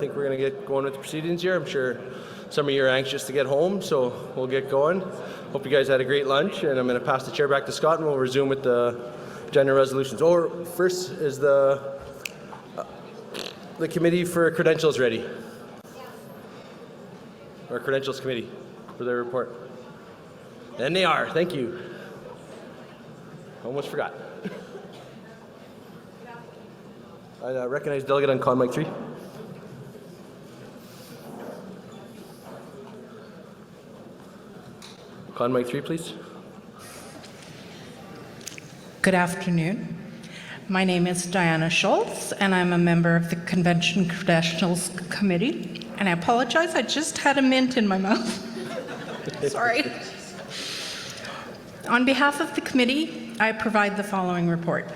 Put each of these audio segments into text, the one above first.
I think we're going to get going with the proceedings here. I'm sure some of you are anxious to get home, so we'll get going. Hope you guys had a great lunch, and I'm going to pass the chair back to Scott, and we'll resume with the agenda resolutions. Or first is the committee for credentials ready. Or credentials committee for their report. And they are. Thank you. Almost forgot. I recognize delegate on con mic 3. Con mic 3, please. Good afternoon. My name is Diana Schultz, and I'm a member of the Convention Credentials Committee. And I apologize, I just had a mint in my mouth. Sorry. On behalf of the committee, I provide the following report.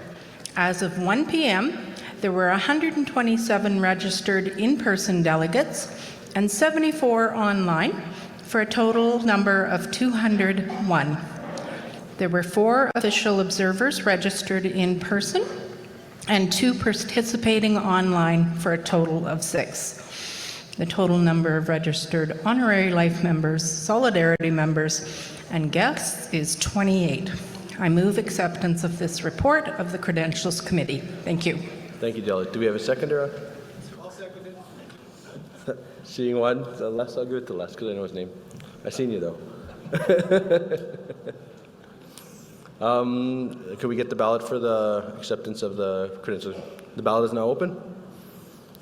As of 1 p.m., there were 127 registered in-person delegates and 74 online, for a total number of 201. There were 4 official observers registered in person and 2 participating online for a total of 6. The total number of registered honorary life members, solidarity members, and guests is 28. I move acceptance of this report of the Credentials Committee. Thank you. Thank you, Delegate. Do we have a seconder? I'll second it. Seeing one, the Les, I'll give it to Les because I know his name. I seen you though. Could we get the ballot for the acceptance of the credentials? The ballot is now open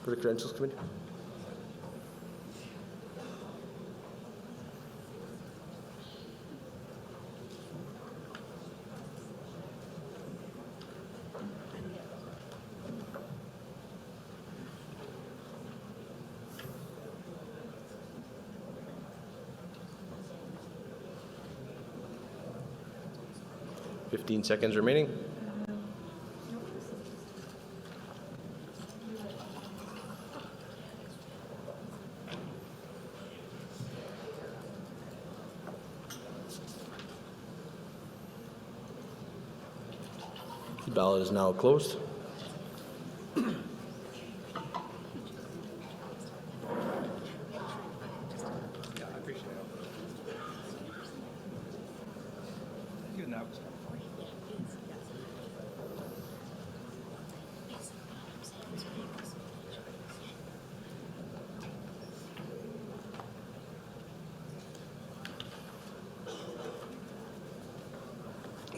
for the Credentials Committee. Fifteen seconds remaining. The ballot is now closed.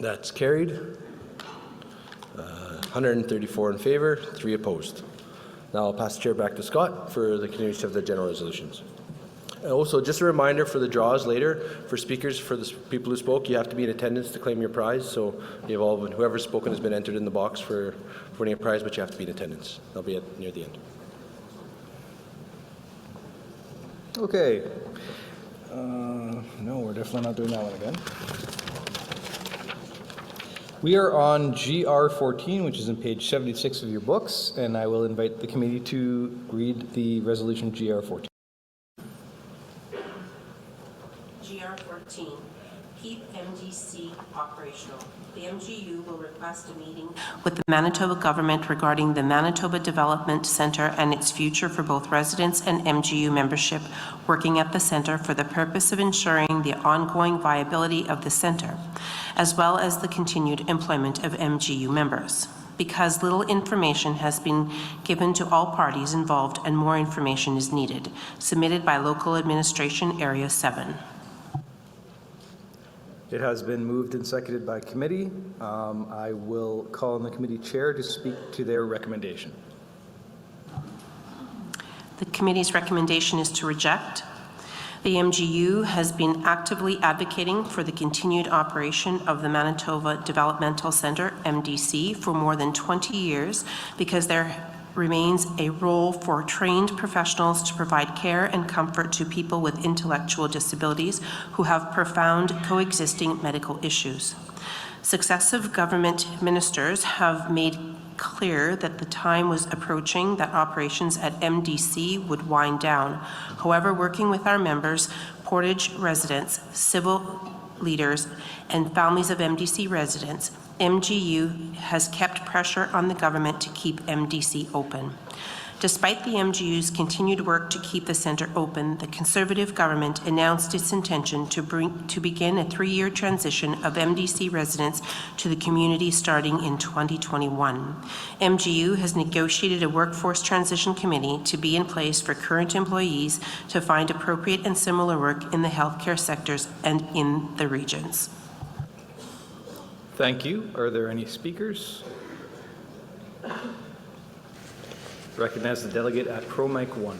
That's carried. 134 in favor, 3 opposed. Now I'll pass the chair back to Scott for the continuation of the general resolutions. And also, just a reminder for the draws later, for speakers, for the people who spoke, you have to be in attendance to claim your prize. So you have whoever's spoken has been entered in the box for winning a prize, but you have to be in attendance. That'll be near the end. Okay. No, we're definitely not doing that one again. We are on GR14, which is on page 76 of your books, and I will invite the committee to read the resolution GR14. GR14, keep MDC operational. The MGU will request a meeting with the Manitoba government regarding the Manitoba Development Centre and its future for both residents and MGU membership working at the centre for the purpose of ensuring the ongoing viability of the centre, as well as the continued employment of MGU members. Because little information has been given to all parties involved and more information is needed. Submitted by Local Administration Area 7. It has been moved and seconded by committee. I will call on the committee chair to speak to their recommendation. The committee's recommendation is to reject. The MGU has been actively advocating for the continued operation of the Manitoba Developmental Centre, MDC, for more than 20 years because there remains a role for trained professionals to provide care and comfort to people with intellectual disabilities who have profound coexisting medical issues. Successive government ministers have made clear that the time was approaching that operations at MDC would wind down. However, working with our members, Portage residents, civil leaders, and families of MDC residents, MGU has kept pressure on the government to keep MDC open. Despite the MGU's continued work to keep the centre open, the Conservative government announced its intention to begin a 3-year transition of MDC residents to the community starting in 2021. MGU has negotiated a workforce transition committee to be in place for current employees to find appropriate and similar work in the healthcare sectors and in the regions. Thank you. Are there any speakers? Recognize the delegate at Pro Mic 1.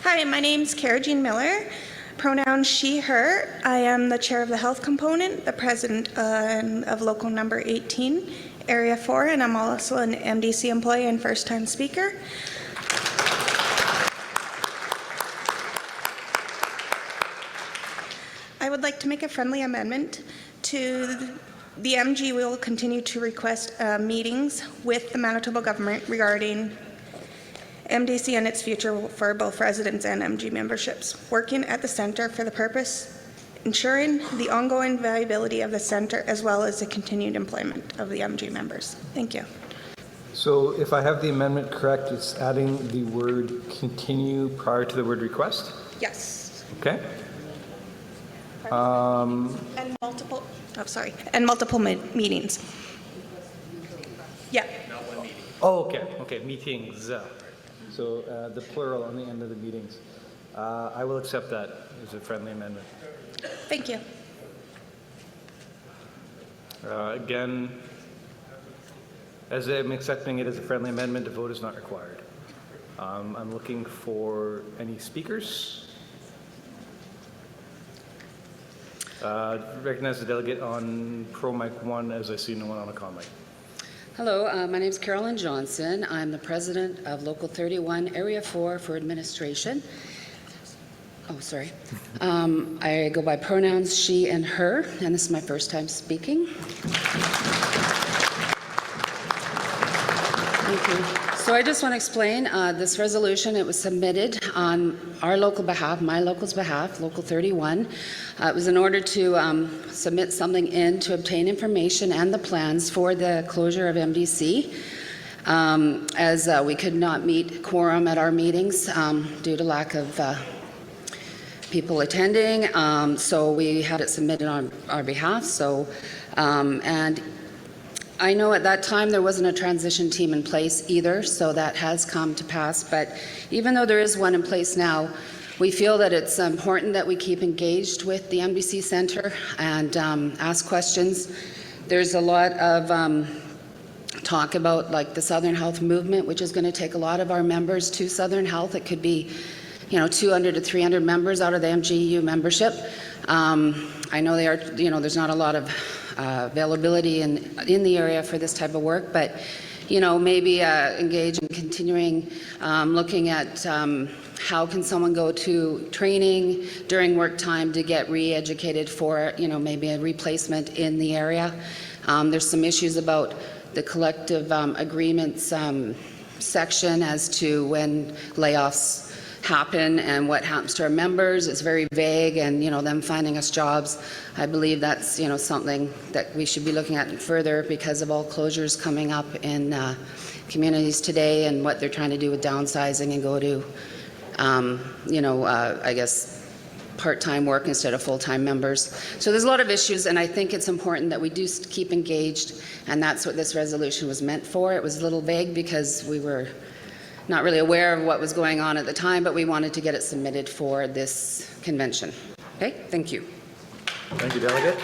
Hi, my name's Cara Jean Miller. Pronoun she, her. I am the chair of the health component, the president of local number 18, area 4, and I'm also an MDC employee and first-time speaker. I would like to make a friendly amendment to the MG will continue to request meetings with the Manitoba government regarding MDC and its future for both residents and MG memberships, working at the centre for the purpose ensuring the ongoing viability of the centre as well as the continued employment of the MG members. Thank you. So if I have the amendment correct, it's adding the word continue prior to the word request? Yes. Okay. And multiple, and multiple meetings. Yeah. Oh, okay. Okay, meetings. So the plural on the end of the meetings. I will accept that as a friendly amendment. Thank you. Again, as I'm accepting it as a friendly amendment, a vote is not required. I'm looking for any speakers. Recognize the delegate on Pro Mic 1 as I see no one on a comm mic. Hello, my name is Carolyn Johnson. I'm the president of Local 31, Area 4 for administration. Oh, sorry. I go by pronouns she and her, and this is my first time speaking. Thank you. So I just want to explain this resolution. It was submitted on our local behalf, my local's behalf, Local 31. It was in order to submit something in to obtain information and the plans for the closure of MDC, as we could not meet quorum at our meetings due to lack of people attending. So we had it submitted on our behalf. So, and I know at that time there wasn't a transition team in place either, so that has come to pass. But even though there is one in place now, we feel that it's important that we keep engaged with the MDC Centre and ask questions. There's a lot of talk about like the Southern Health movement, which is going to take a lot of our members to Southern Health. It could be, 200 to 300 members out of the MGEU membership. I know they are, there's not a lot of availability in the area for this type of work, but maybe engage in continuing looking at how can someone go to training during work time to get re-educated for maybe a replacement in the area. There's some issues about the collective agreements section as to when layoffs happen and what happens to our members. It's very vague, and them finding us jobs. I believe that's something that we should be looking at further because of all closures coming up in communities today and what they're trying to do with downsizing and go to I guess part-time work instead of full-time members. So there's a lot of issues, and I think it's important that we do keep engaged, and that's what this resolution was meant for. It was a little vague because we were not really aware of what was going on at the time, but we wanted to get it submitted for this convention. Okay, thank you. Thank you, Delegate.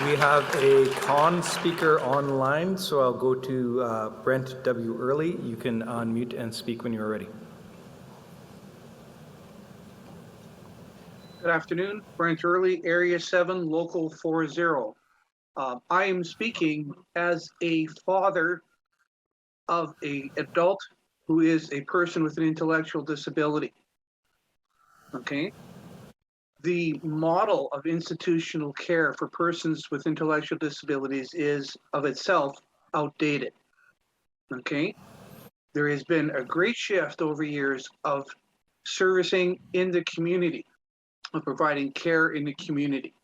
We have a con speaker online, so I'll go to Brent W. Early. You can unmute and speak when you're ready. Good afternoon, Brent Early, Area 7, Local 40. I am speaking as a father of an adult who is a person with an intellectual disability. Okay. The model of institutional care for persons with intellectual disabilities is of itself outdated. Okay. There has been a great shift over years of servicing in the community, of providing care in the community.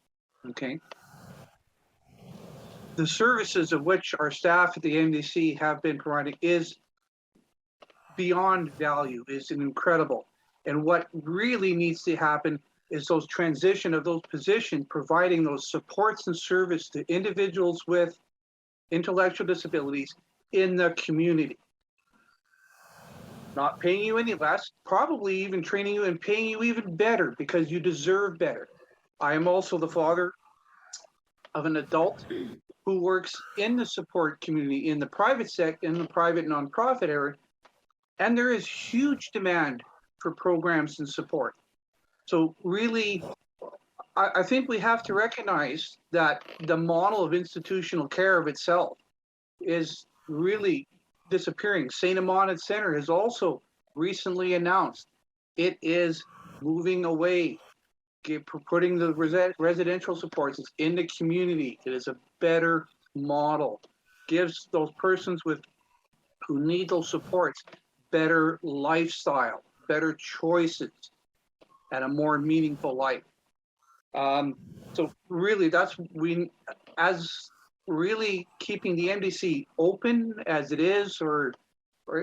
Okay. The services of which our staff at the MDC have been providing is beyond value. It's incredible. And what really needs to happen is those transition of those positions, providing those supports and service to individuals with intellectual disabilities in the community. Not paying you any less, probably even training you and paying you even better because you deserve better. I am also the father of an adult who works in the support community in the private sector, in the private nonprofit area, and there is huge demand for programs and support. So really, I think we have to recognize that the model of institutional care of itself is really disappearing. St. Amant Center has also recently announced it is moving away, putting the residential supports in the community. It is a better model, gives those persons who need those supports better lifestyle, better choices, and a more meaningful life. So really, as really keeping the MDC open as it is, or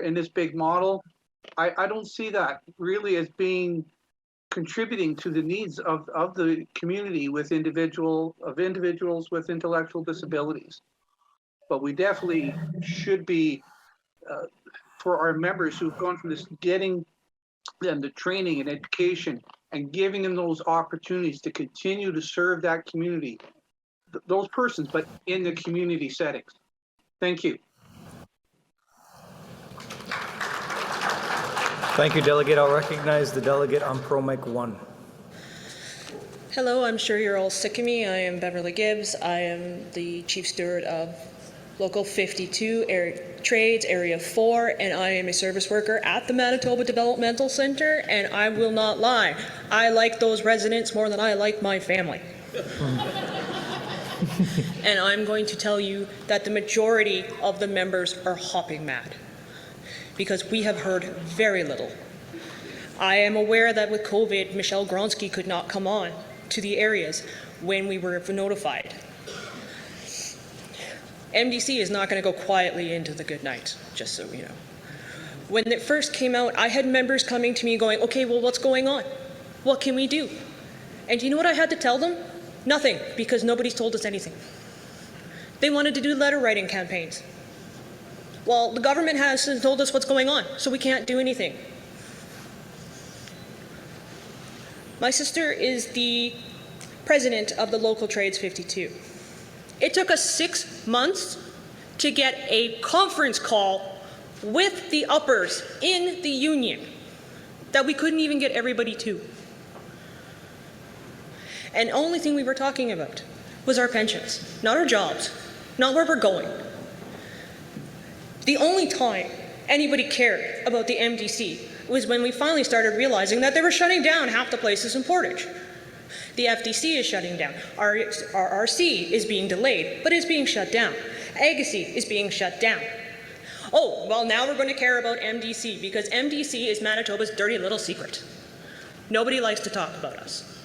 in this big model, I don't see that really as being contributing to the needs of the community with individuals with intellectual disabilities. But we definitely should be, for our members who've gone from this, getting them the training and education and giving them those opportunities to continue to serve that community, those persons, but in the community settings. Thank you. Thank you, Delegate. I'll recognize the delegate on Pro Mic 1. Hello, I'm sure you're all sick of me. I am Beverly Gibbs. I am the Chief Steward of Local 52 Trades Area 4, and I am a service worker at the Manitoba Developmental Center, and I will not lie. I like those residents more than I like my family. And I'm going to tell you that the majority of the members are hopping mad because we have heard very little. I am aware that with COVID, Michelle Gronsky could not come on to the areas when we were notified. MDC is not going to go quietly into the good night, just so you know. When it first came out, I had members coming to me going, okay, well, what's going on? What can we do? And you know what I had to tell them? Nothing, because nobody's told us anything. They wanted to do letter writing campaigns. Well, the government has told us what's going on, so we can't do anything. My sister is the president of the Local Trades 52. It took us 6 months to get a conference call with the uppers in the union that we couldn't even get everybody to. And the only thing we were talking about was our pensions, not our jobs, not where we're going. The only time anybody cared about the MDC was when we finally started realizing that they were shutting down half the places in Portage. The FDC is shutting down. Our RC is being delayed, but it's being shut down. Agassiz is being shut down. Oh, well, now we're going to care about MDC because MDC is Manitoba's dirty little secret. Nobody likes to talk about us.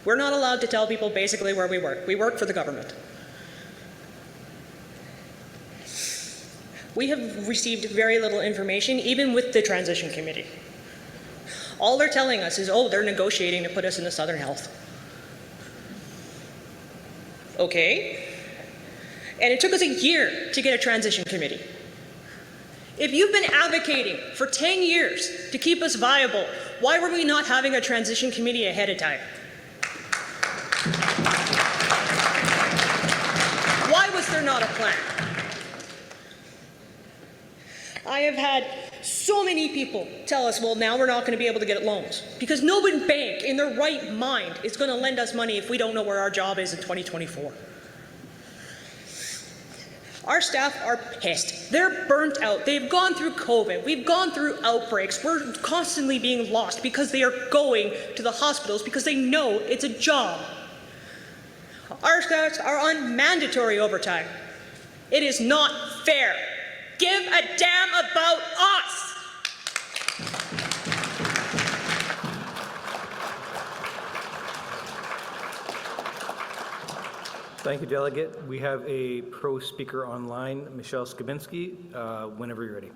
We're not allowed to tell people basically where we work. We work for the government. We have received very little information, even with the transition committee. All they're telling us is, oh, they're negotiating to put us in the Southern Health. Okay. And it took us a year to get a transition committee. If you've been advocating for 10 years to keep us viable, why were we not having a transition committee ahead of time? Why was there not a plan? I have had so many people tell us, well, now we're not going to be able to get loans because no bank in their right mind is going to lend us money if we don't know where our job is in 2024. Our staff are pissed. They're burnt out. They've gone through COVID. We've gone through outbreaks. We're constantly being lost because they are going to the hospitals because they know it's a job. Our staff are on mandatory overtime. It is not fair. Give a damn about us! Thank you, Delegate. We have a pro speaker online, Michelle Skibinski. Whenever you're ready.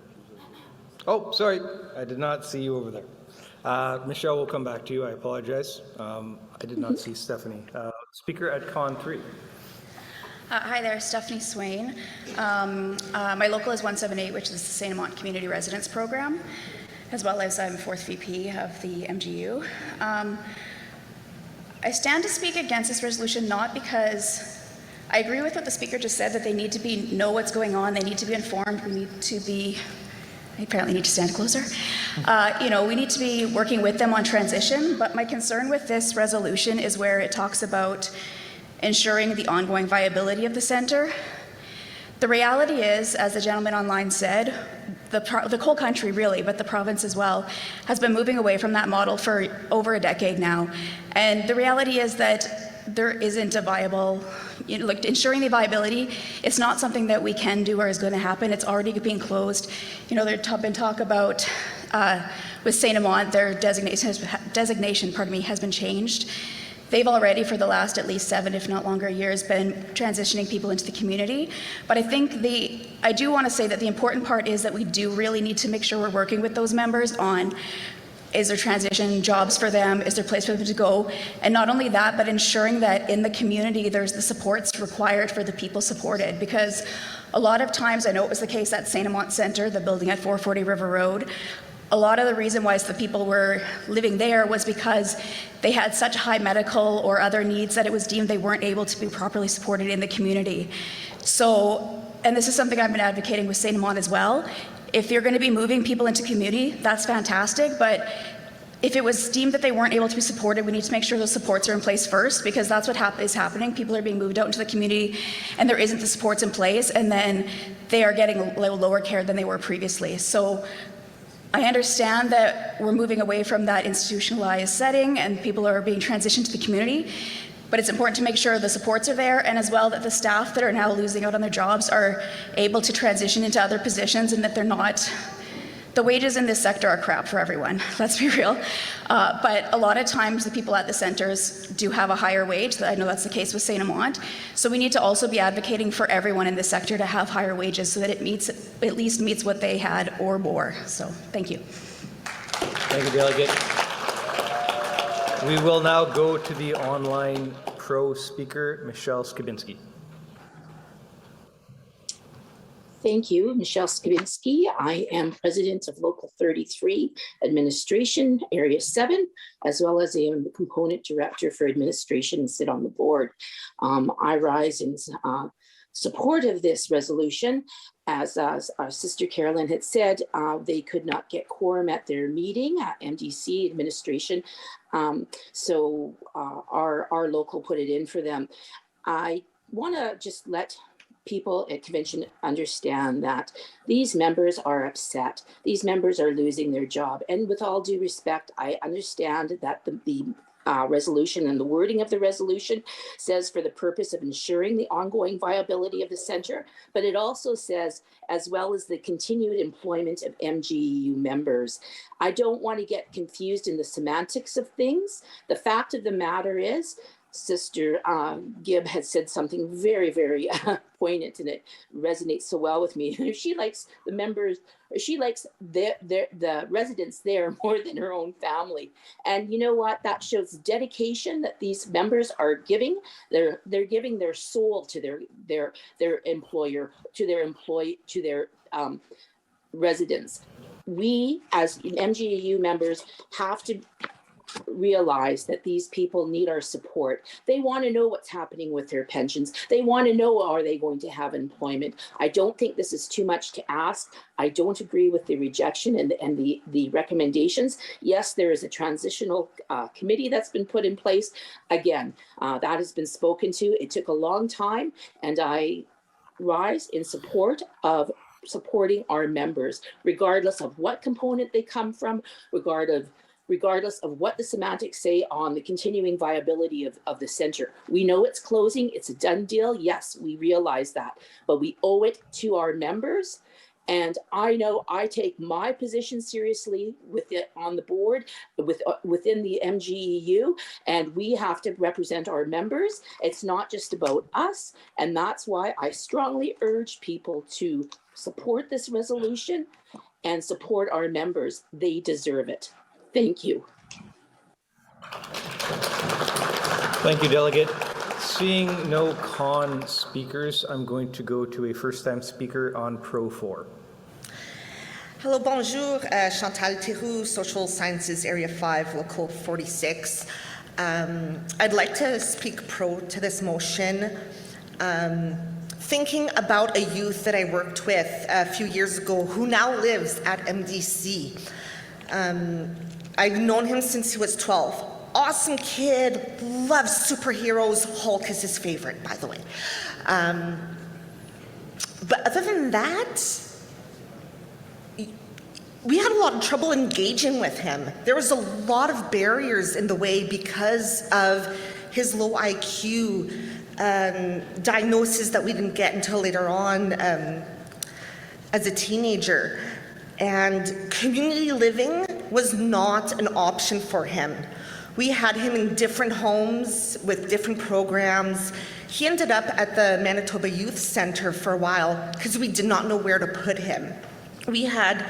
Oh, sorry, I did not see you over there. Michelle, we'll come back to you. I apologize. I did not see Stephanie. Speaker at Con 3. Hi there, Stephanie Swain. My local is 178, which is the St. Amant Community Residence Program, as well as I'm 4th VP of the MGEU. I stand to speak against this resolution not because I agree with what the speaker just said, that they need to know what's going on, they need to be informed, we need to be, I apparently need to stand closer. We need to be working with them on transition, but my concern with this resolution is where it talks about ensuring the ongoing viability of the center. The reality is, as the gentleman online said, the whole country really, but the province as well, has been moving away from that model for over a decade now. And the reality is that there isn't a viable, ensuring the viability, it's not something that we can do or is going to happen. It's already being closed. There's been talk about, with St. Amant, their designation has been changed. They've already, for the last at least 7, if not longer, years, been transitioning people into the community. But I think I do want to say that the important part is that we do really need to make sure we're working with those members on, is there transition jobs for them? Is there a place for them to go? And not only that, but ensuring that in the community, there's the supports required for the people supported. Because a lot of times, I know it was the case at St. Amant Centre, the building at 440 River Road, a lot of the reason why the people were living there was because they had such high medical or other needs that it was deemed they weren't able to be properly supported in the community. So, and this is something I've been advocating with St. Amant as well. If you're going to be moving people into community, that's fantastic, but if it was deemed that they weren't able to be supported, we need to make sure those supports are in place first, because that's what is happening. People are being moved out into the community and there isn't the supports in place, and then they are getting lower care than they were previously. So I understand that we're moving away from that institutionalized setting and people are being transitioned to the community, but it's important to make sure the supports are there, and as well that the staff that are now losing out on their jobs are able to transition into other positions, and that they're not, the wages in this sector are crap for everyone, let's be real. But a lot of times the people at the centers do have a higher wage. I know that's the case with St. Amant. So we need to also be advocating for everyone in this sector to have higher wages so that it at least meets what they had or more. So thank you. Thank you, Delegate. We will now go to the online pro speaker, Michelle Skibinski. Thank you, Michelle Skibinski. I am president of Local 33 Administration, Area 7, as well as I am the component director for administration and sit on the board. I rise in support of this resolution. As our sister Carolyn had said, they could not get quorum at their meeting at MDC administration. So our local put it in for them. I want to just let people at convention understand that these members are upset. These members are losing their job. And with all due respect, I understand that the resolution and the wording of the resolution says for the purpose of ensuring the ongoing viability of the center, but it also says as well as the continued employment of MGEU members. I don't want to get confused in the semantics of things. The fact of the matter is, Sister Gibb has said something very, very poignant, and it resonates so well with me. She likes the members, or she likes the residents there more than her own family. And you know what? That shows dedication that these members are giving. They're giving their soul to their employer, to their residents. We, as MGEU members, have to realize that these people need our support. They want to know what's happening with their pensions. They want to know, are they going to have employment? I don't think this is too much to ask. I don't agree with the rejection and the recommendations. Yes, there is a transitional committee that's been put in place. Again, that has been spoken to. It took a long time, and I rise in support of supporting our members, regardless of what component they come from, regardless of what the semantics say on the continuing viability of the center. We know it's closing, it's a done deal. Yes, we realize that, but we owe it to our members. And I know I take my position seriously with it on the board, within the MGEU, and we have to represent our members. It's not just about us. And that's why I strongly urge people to support this resolution and support our members. They deserve it. Thank you. Thank you, Delegate. Seeing no con speakers, I'm going to go to a first-time speaker on Pro 4. Hello, bonjour. Chantal Theroux, Social Sciences Area 5, Local 46. I'd like to speak pro to this motion. Thinking about a youth that I worked with a few years ago who now lives at MDC. I've known him since he was 12. Awesome kid, loves superheroes. Hulk is his favorite, by the way. But other than that, we had a lot of trouble engaging with him. There was a lot of barriers in the way because of his low IQ, diagnosis that we didn't get until later on as a teenager. And community living was not an option for him. We had him in different homes with different programs. He ended up at the Manitoba Youth Centre for a while because we did not know where to put him. We had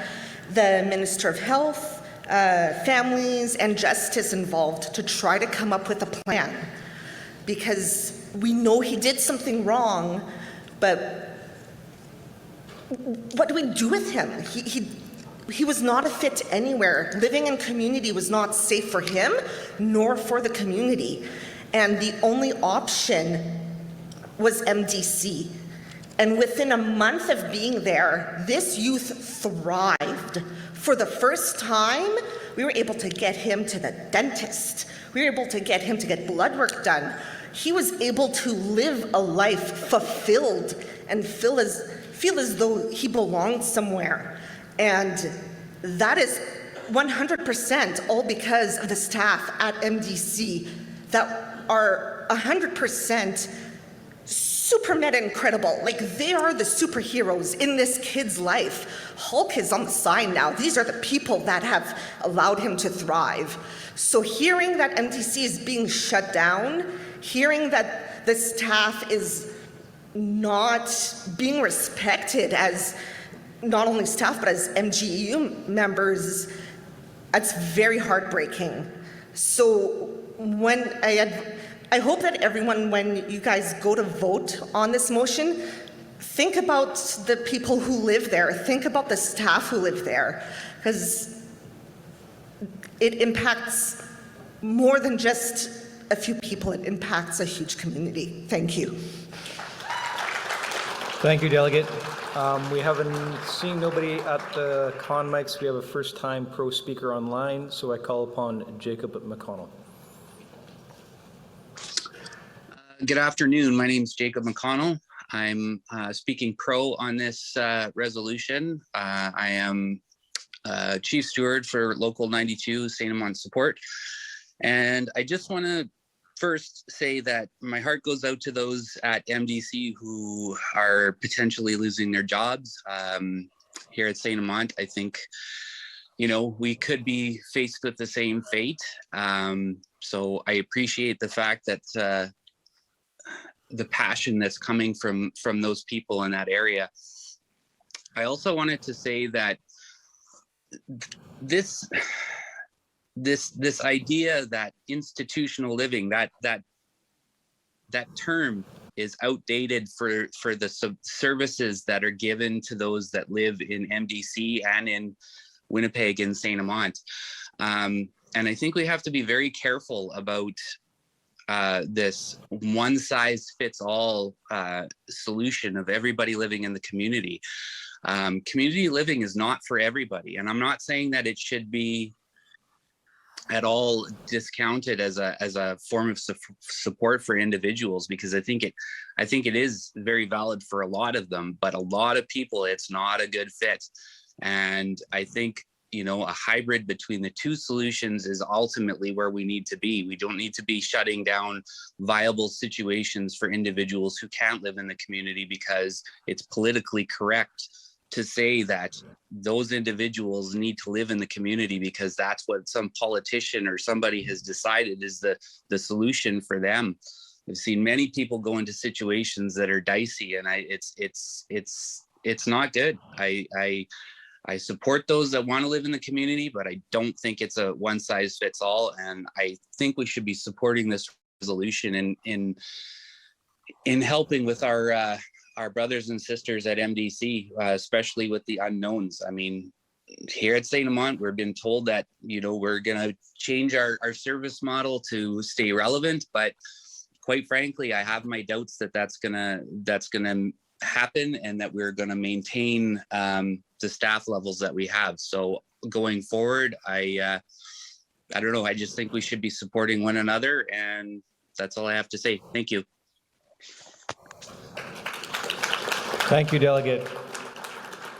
the Minister of Health, Families and Justice involved to try to come up with a plan, because we know he did something wrong, but what do we do with him? He was not a fit anywhere. Living in community was not safe for him nor for the community. And the only option was MDC. And within a month of being there, this youth thrived. For the first time, we were able to get him to the dentist. We were able to get him to get blood work done. He was able to live a life fulfilled and feel as though he belonged somewhere. And that is 100% all because of the staff at MDC that are 100% super meta incredible. Like, they are the superheroes in this kid's life. Hulk is on the side now. These are the people that have allowed him to thrive. So hearing that MDC is being shut down, hearing that the staff is not being respected as not only staff, but as MGEU members, it's very heartbreaking. So when I hope that everyone, when you guys go to vote on this motion, think about the people who live there, think about the staff who live there, because it impacts more than just a few people, it impacts a huge community. Thank you. Thank you, Delegate. We haven't seen nobody at the con mics. We have a first-time pro speaker online, so I call upon Jacob McConnell. Good afternoon. My name is Jacob McConnell. I'm speaking pro on this resolution. I am Chief Steward for Local 92 St. Amant Support. And I just want to first say that my heart goes out to those at MDC who are potentially losing their jobs. Here at St. Amant, I think, you know, we could be faced with the same fate. So I appreciate the fact that the passion that's coming from those people in that area. I also wanted to say that this idea that institutional living, that term is outdated for the services that are given to those that live in MDC and in Winnipeg and St. Amant. And I think we have to be very careful about this one-size-fits-all solution of everybody living in the community. Community living is not for everybody, and I'm not saying that it should be at all discounted as a form of support for individuals, because I think it is very valid for a lot of them, but a lot of people it's not a good fit. And I think, you know, a hybrid between the two solutions is ultimately where we need to be. We don't need to be shutting down viable situations for individuals who can't live in the community because it's politically correct to say that those individuals need to live in the community because that's what some politician or somebody has decided is the solution for them. I've seen many people go into situations that are dicey, and it's not good. I support those that want to live in the community, but I don't think it's a one size fits all. And I think we should be supporting this resolution in helping with our brothers and sisters at MDC, especially with the unknowns. I mean, here at St. Amant, we're being told that, we're going to change our service model to stay relevant, but quite frankly, I have my doubts that that's gonna happen and that we're gonna maintain the staff levels that we have. So going forward, I don't know. I just think we should be supporting one another, and that's all I have to say. Thank you. Thank you, Delegate.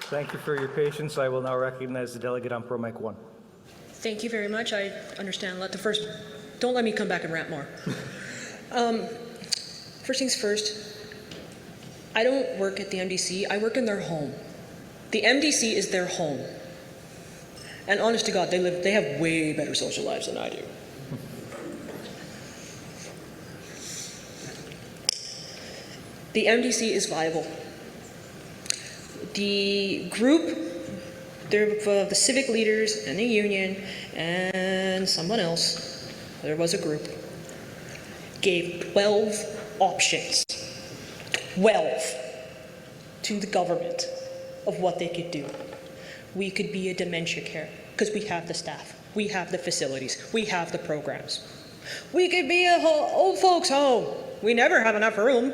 Thank you for your patience. I will now recognize the delegate on Pro Mic 1. Thank you very much. I understand. Don't let me come back and rant more. First things first, I don't work at the MDC. I work in their home. The MDC is their home. And honest to God, they have way better social lives than I do. The MDC is viable. The group, the civic leaders and the union and someone else, there was a group, gave 12 options, 12, to the government of what they could do. We could be a dementia care, because we have the staff, we have the facilities, we have the programs. We could be a old folks home. We never have enough room.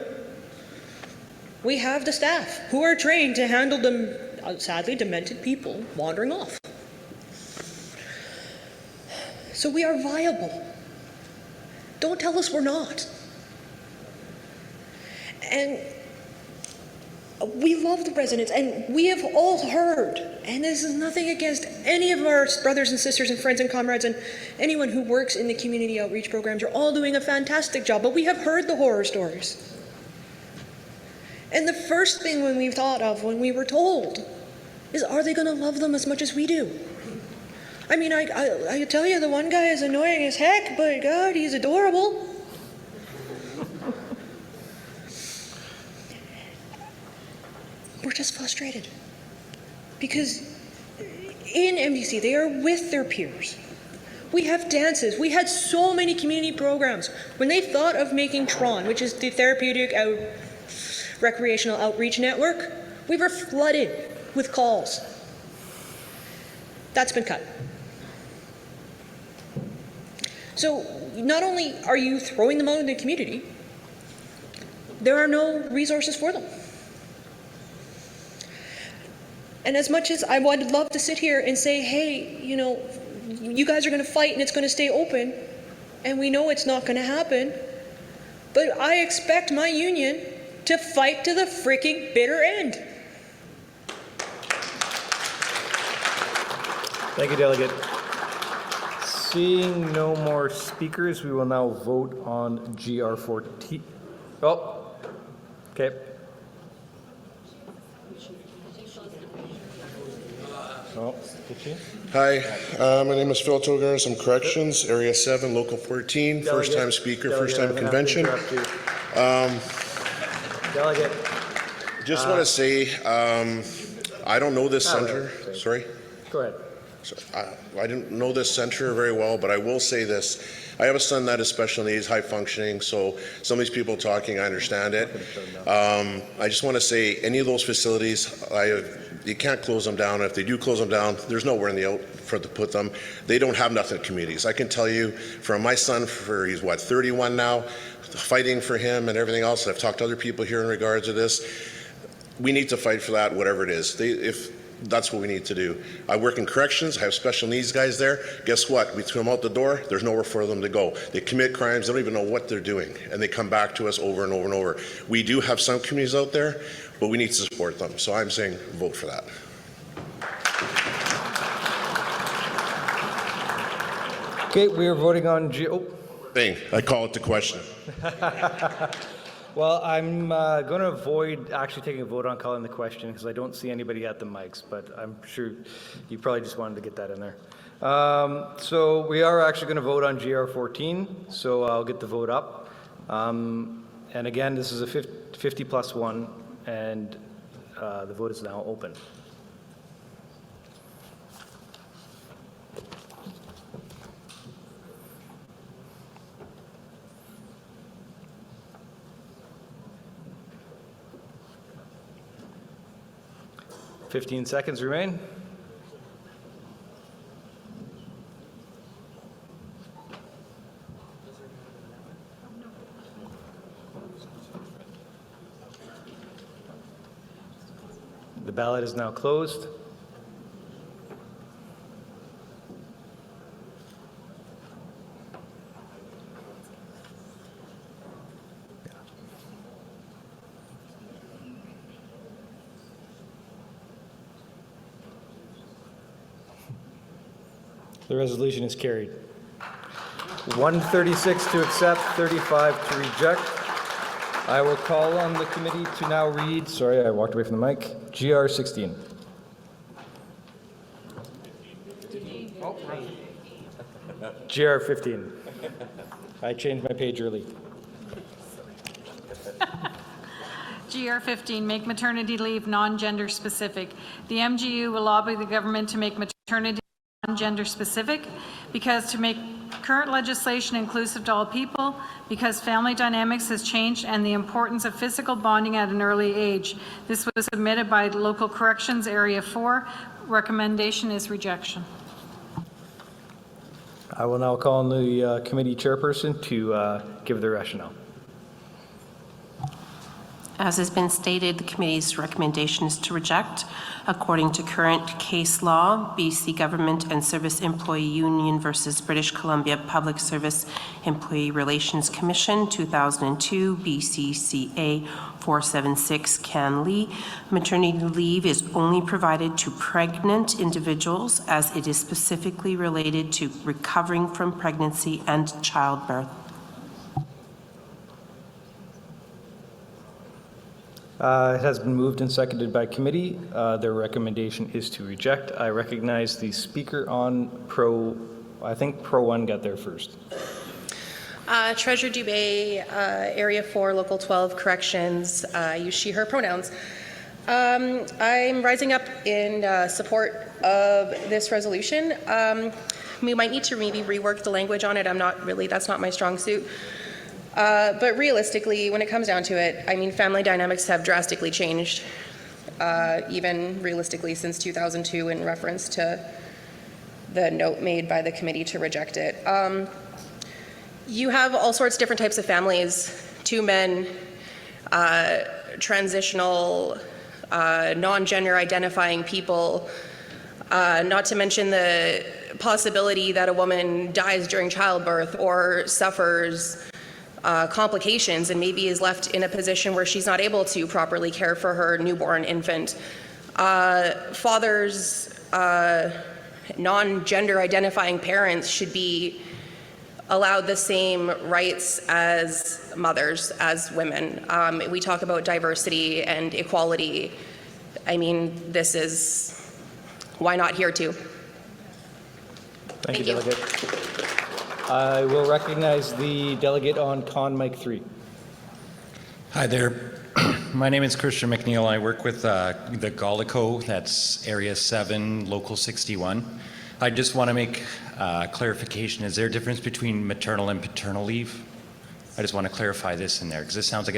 We have the staff who are trained to handle them, sadly demented people wandering off. So we are viable. Don't tell us we're not. And we love the residents, and we have all heard, and this is nothing against any of our brothers and sisters and friends and comrades and anyone who works in the community outreach programs. You're all doing a fantastic job, but we have heard the horror stories. And the first thing we thought of when we were told is, are they going to love them as much as we do? I mean, I tell you, the one guy is annoying as heck, but God, he's adorable. We're just frustrated. Because in MDC, they are with their peers. We have dances. We had so many community programs. When they thought of making TRON, which is the Therapeutic Recreational Outreach Network, we were flooded with calls. That's been cut. So not only are you throwing them out in the community, there are no resources for them. And as much as I would love to sit here and say, hey, you guys are going to fight and it's going to stay open, and we know it's not going to happen, but I expect my union to fight to the freaking bitter end. Thank you, Delegate. Seeing no more speakers, we will now vote on GR14. Oh, okay. Oh, hi, my name is Phil Togar. I'm Corrections, Area 7, Local 14, first-time speaker, first-time convention. Delegate. Just want to say, I don't know this center. Sorry? Go ahead. I didn't know this center very well, but I will say this. I have a son that is special needs, high functioning, so some of these people talking, I understand it. I just want to say, any of those facilities, you can't close them down. If they do close them down, there's nowhere in the out for to put them. They don't have nothing in communities. I can tell you from my son, he's 31 now, fighting for him and everything else. I've talked to other people here in regards to this. We need to fight for that, whatever it is. That's what we need to do. I work in corrections. I have special needs guys there. Guess what? We throw them out the door. There's nowhere for them to go. They commit crimes. They don't even know what they're doing. And they come back to us over and over and over. We do have some communities out there, but we need to support them. So I'm saying vote for that. Okay, we are voting on I call it the question. Well, I'm going to avoid actually taking a vote on calling the question because I don't see anybody at the mics, but I'm sure you probably just wanted to get that in there. So we are actually going to vote on GR14, so I'll get the vote up. And again, this is a 50 plus 1, and the vote is now open. 15 seconds remain. The ballot is now closed. The resolution is carried. 136 to accept, 35 to reject. I will call on the committee to now read, sorry, I walked away from the mic, GR 16. GR 15. I changed my page early. GR 15, make maternity leave non-gender specific. The MGEU will lobby the government to make maternity non-gender specific, because to make current legislation inclusive to all people, because family dynamics has changed, and the importance of physical bonding at an early age. This was submitted by Local Corrections Area 4. Recommendation is rejection. I will now call on the committee chairperson to give the rationale. As has been stated, the committee's recommendation is to reject. According to current case law, BC Government and Service Employee Union versus British Columbia Public Service Employee Relations Commission, 2002, BCCA 476 Can-Lee, maternity leave is only provided to pregnant individuals as it is specifically related to recovering from pregnancy and childbirth. It has been moved and seconded by committee. Their recommendation is to reject. I recognize the speaker on I think Pro 1 got there first. Treasurer Dubé, Area 4, Local 12 Corrections, use she, her pronouns. I'm rising up in support of this resolution. We might need to maybe rework the language on it. That's not my strong suit. But realistically, when it comes down to it, I mean, family dynamics have drastically changed, even realistically since 2002 in reference to the note made by the committee to reject it. You have all sorts of different types of families, 2 men, transitional, non-gender identifying people, not to mention the possibility that a woman dies during childbirth or suffers complications and maybe is left in a position where she's not able to properly care for her newborn infant. Fathers, non-gender identifying parents should be allowed the same rights as mothers, as women. We talk about diversity and equality. I mean, why not here too? Thank you, Delegate. I will recognize the delegate on Con Mic 3. Hi there. My name is Christian McNeil. I work with the Gallico, that's Area 7, Local 61. I just want to make clarification. Is there a difference between maternal and paternal leave? I just want to clarify this in there, because it sounds like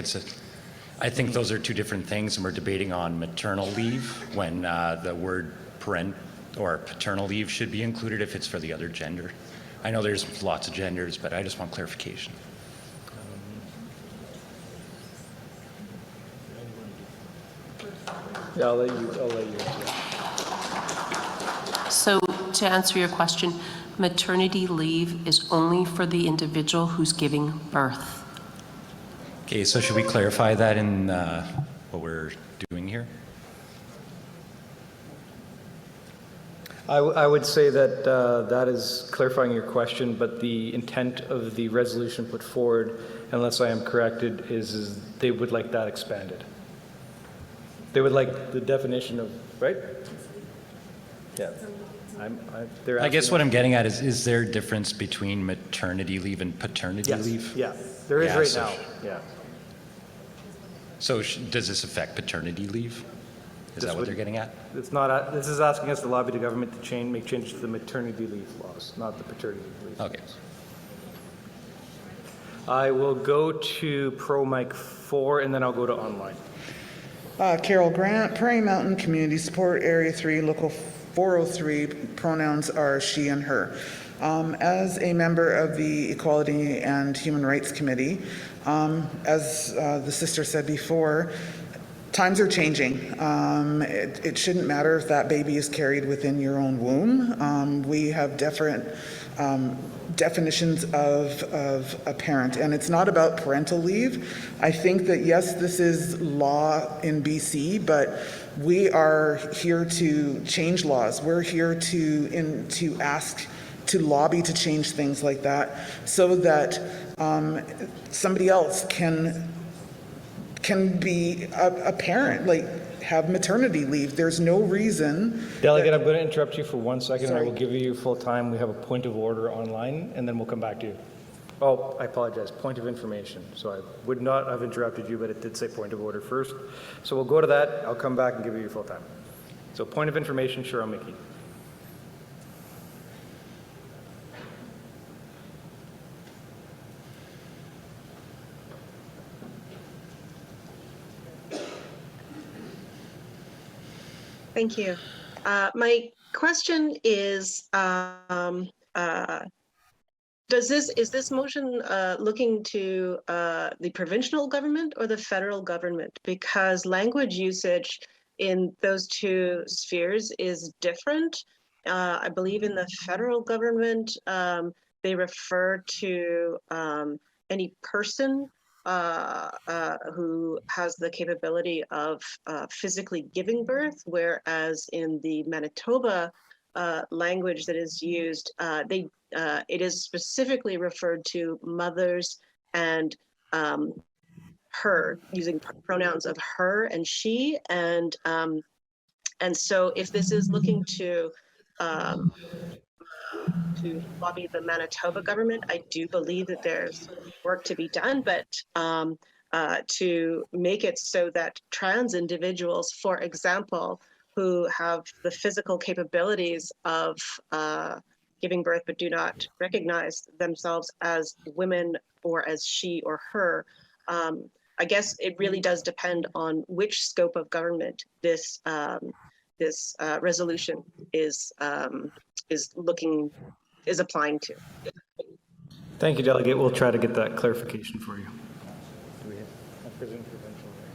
I think those are 2 different things, and we're debating on maternal leave when the word parent or paternal leave should be included if it's for the other gender. I know there's lots of genders, but I just want clarification. Yeah, I'll let you. So to answer your question, maternity leave is only for the individual who's giving birth. Okay, so should we clarify that in what we're doing here? I would say that that is clarifying your question, but the intent of the resolution put forward, unless I am corrected, is they would like that expanded. They would like the definition of, right? Yeah. I guess what I'm getting at is there a difference between maternity leave and paternity leave? Yeah, there is now. Yeah. So does this affect paternity leave? Is that what they're getting at? It's not. This is asking us to lobby the government to make changes to the maternity leave laws, not the paternity leave. Okay. I will go to Pro Mic 4, and then I'll go to online. Carol Grant, Prairie Mountain Community Support Area 3, Local 403, pronouns are she and her. As a member of the Equality and Human Rights Committee, as the sister said before, times are changing. It shouldn't matter if that baby is carried within your own womb. We have different definitions of a parent, and it's not about parental leave. I think that yes, this is law in BC, but we are here to change laws. We're here to ask, to lobby to change things like that, so that somebody else can be a parent, like have maternity leave. There's no reason. Delegate, I'm going to interrupt you for 1 second. Sorry. I will give you full time. We have a point of order online, and then we'll come back to you. Oh, I apologize. Point of information. So I would not have interrupted you, but it did say point of order first. So we'll go to that. I'll come back and give you full time. So point of information, Cheryl Mickey. Thank you. My question is, is this motion looking to the provincial government or the federal government? Because language usage in those two spheres is different. I believe in the federal government, they refer to any person who has the capability of physically giving birth, whereas in the Manitoba language that is used, it is specifically referred to mothers and her, using pronouns of her and she, and so if this is looking to lobby the Manitoba government, I do believe that there's work to be done, but to make it so that trans individuals, for example, who have the physical capabilities of giving birth but do not recognize themselves as women or as she or her, I guess it really does depend on which scope of government this resolution is applying to. Thank you, Delegate. We'll try to get that clarification for you. Do we have President Provincial there?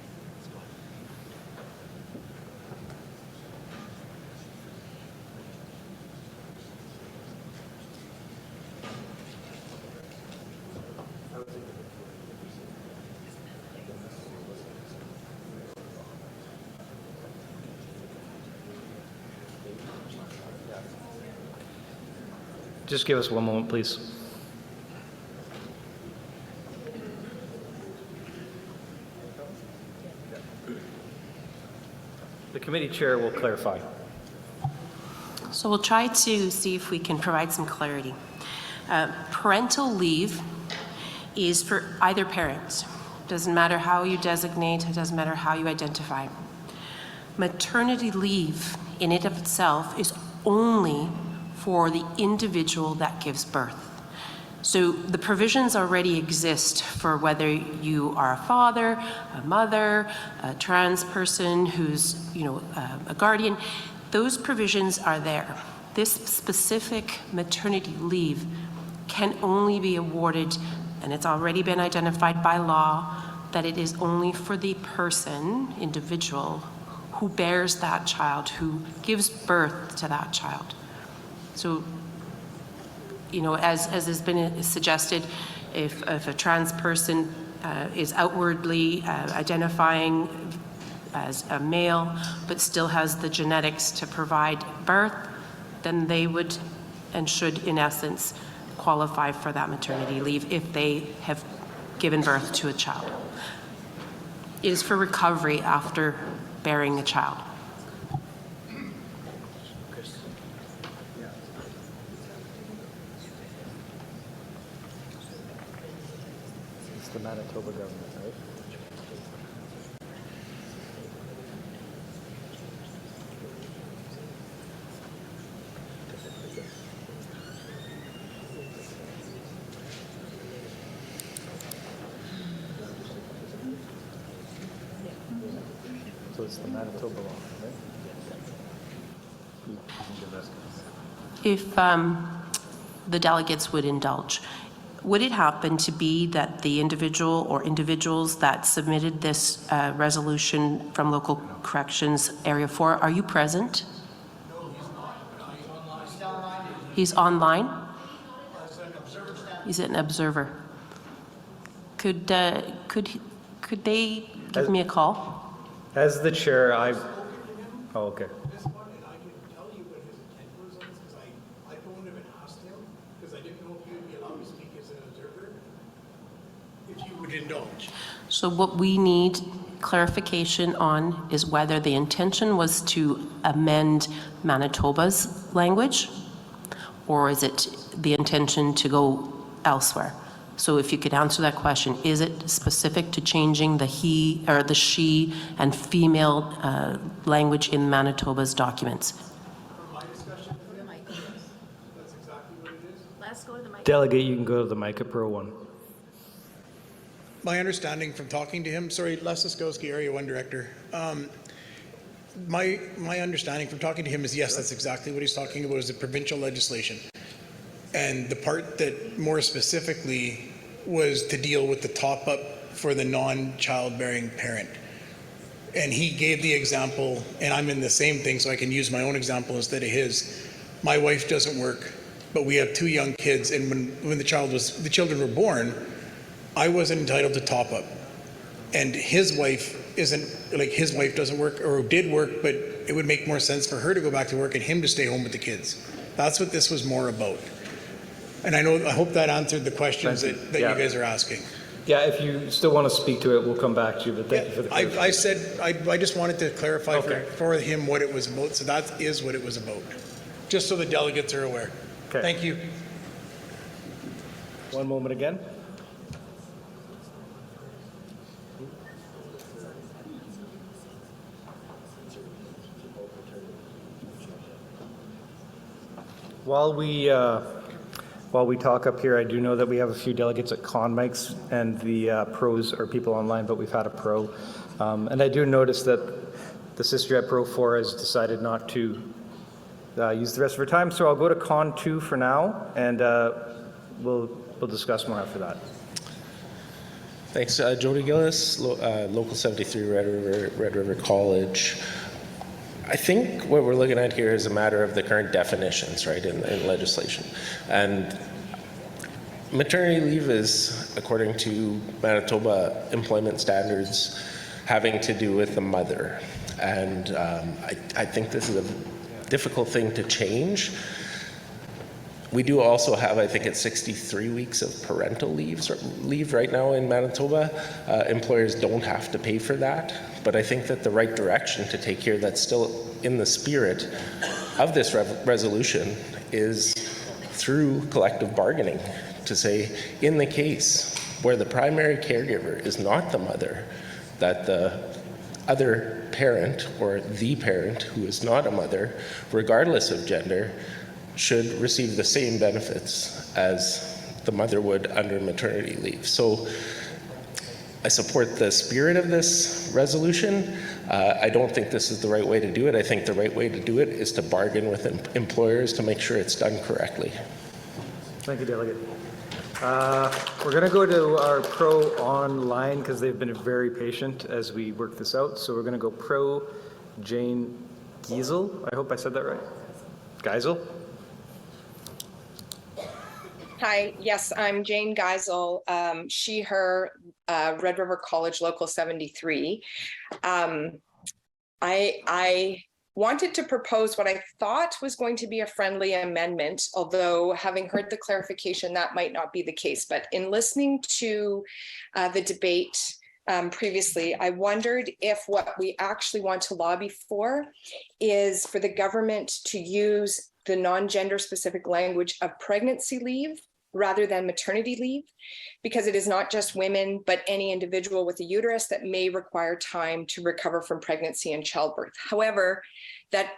Just give us one moment, please. The committee chair will clarify. So we'll try to see if we can provide some clarity. Parental leave is for either parent. Doesn't matter how you designate, it doesn't matter how you identify. Maternity leave in and of itself is only for the individual that gives birth. So the provisions already exist for whether you are a father, a mother, a trans person who's, a guardian. Those provisions are there. This specific maternity leave can only be awarded, and it's already been identified by law, that it is only for the person, individual, who bears that child, who gives birth to that child. So, as has been suggested, if a trans person is outwardly identifying as a male, but still has the genetics to provide birth, then they would and should, in essence, qualify for that maternity leave if they have given birth to a child. It is for recovery after bearing a child. The Manitoba government, right? So So it's the Manitoba law, right? You can give us- If the delegates would indulge, would it happen to be that the individual or individuals that submitted this resolution from Local Corrections Area 4, are you present? No, he's not. He's online? He's an observer. Could they give me a call? As the chair, oh, okay. Indulge. So what we need clarification on is whether the intention was to amend Manitoba's language, or is it the intention to go elsewhere? So if you could answer that question, is it specific to changing the he or the she and female language in Manitoba's documents? Delegate, you can go to the mic at Pro 1. My understanding from talking to him, sorry, Les Skibinski, Area 1 Director. My understanding from talking to him is yes, that's exactly what he's talking about, is the provincial legislation. And the part that more specifically was to deal with the top up for the non-childbearing parent. And he gave the example, and I'm in the same thing, so I can use my own example instead of his. My wife doesn't work, but we have 2 young kids, and when the children were born, I wasn't entitled to top up. And his wife his wife doesn't work, or did work, but it would make more sense for her to go back to work and him to stay home with the kids. That's what this was more about. And I hope that answered the questions that you guys are asking. Yeah, if you still want to speak to it, we'll come back to you, but thank you for the clarification. I just wanted to clarify for him what it was about, so that is what it was about. Just so the delegates are aware. Okay. Thank you. One moment again. While we talk up here, I do know that we have a few delegates at con mics, and the pros are people online, but we've had a pro. And I do notice that the sister at Pro 4 has decided not to use the rest of her time, so I'll go to con 2 for now, and we'll discuss more after that. Thanks. Jody Gillis, Local 73, Red River College. I think what we're looking at here is a matter of the current definitions, right, in legislation. And maternity leave is, according to Manitoba employment standards, having to do with the mother. And I think this is a difficult thing to change. We do also have, I think it's 63 weeks of parental leave right now in Manitoba. Employers don't have to pay for that, but I think that the right direction to take here that's still in the spirit of this resolution is through collective bargaining to say, in the case where the primary caregiver is not the mother, that the other parent or the parent who is not a mother, regardless of gender, should receive the same benefits as the mother would under maternity leave. So I support the spirit of this resolution. I don't think this is the right way to do it. I think the right way to do it is to bargain with employers to make sure it's done correctly. Thank you, Delegate. We're going to go to our pro online because they've been very patient as we work this out. So we're going to go pro Jane Giesel. I hope I said that right. Geisel? Hi, yes, I'm Jane Geisel, she, her, Red River College, Local 73. I wanted to propose what I thought was going to be a friendly amendment, although having heard the clarification, that might not be the case. But in listening to the debate previously, I wondered if what we actually want to lobby for is for the government to use the non-gender specific language of pregnancy leave rather than maternity leave, because it is not just women, but any individual with a uterus that may require time to recover from pregnancy and childbirth. However, that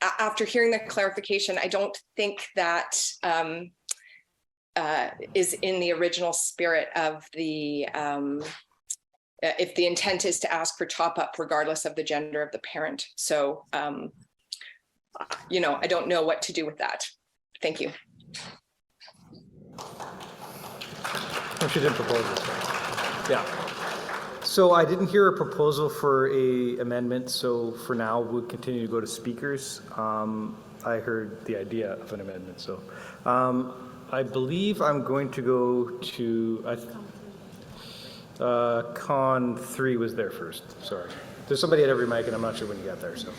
after hearing the clarification, I don't think that is in the original spirit of the if the intent is to ask for top up regardless of the gender of the parent. So, you know, I don't know what to do with that. Thank you. Oh, she didn't propose this one. Yeah. So I didn't hear a proposal for a amendment, so for now we'll continue to go to speakers. I heard the idea of an amendment, so I believe I'm going to go to Con 3 was there first. Sorry, there's somebody at every mic, and I'm not sure when you got there. So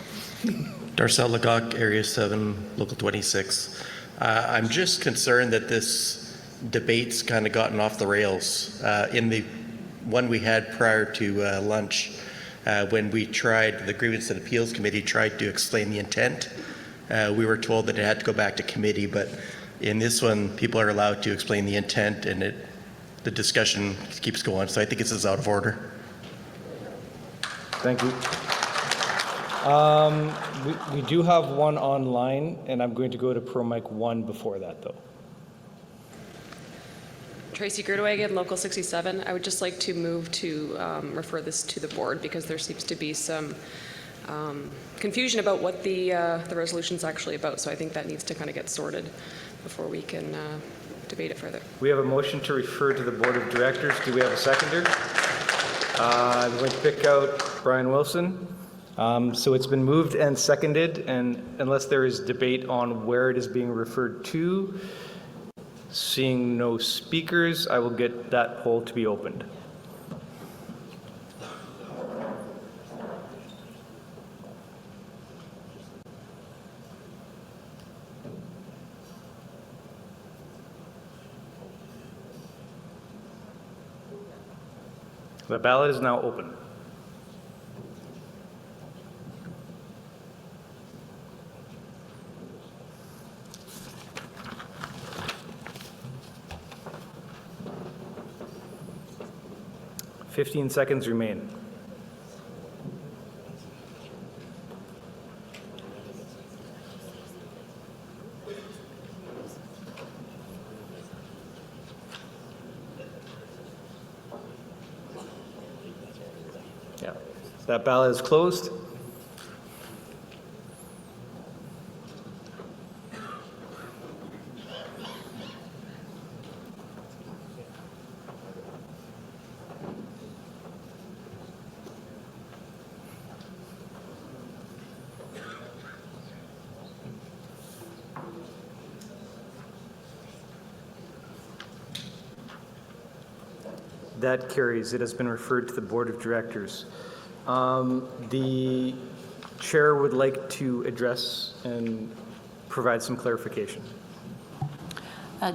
Darcel Legac, Area 7, Local 26. I'm just concerned that this debate's kind of gotten off the rails. In the one we had prior to lunch, when we tried, the Grievance and Appeals Committee tried to explain the intent, we were told that it had to go back to committee, but in this one, people are allowed to explain the intent, and the discussion keeps going, so I think this is out of order. thank you. We do have one online, and I'm going to go to Pro Mic 1 before that, though. Tracy Gerdewagen, Local 67. I would just like to move to refer this to the board because there seems to be some confusion about what the resolution is actually about. So I think that needs to kind of get sorted before we can debate it further. We have a motion to refer to the Board of Directors. Do we have a seconder? I'm going to pick out Brian Wilson. So it's been moved and seconded, and unless there is debate on where it is being referred to, seeing no speakers, I will get that poll to be opened. The ballot is now open. Fifteen seconds remain. Yeah, that ballot is closed. That carries. It has been referred to the Board of Directors. The chair would like to address and provide some clarification.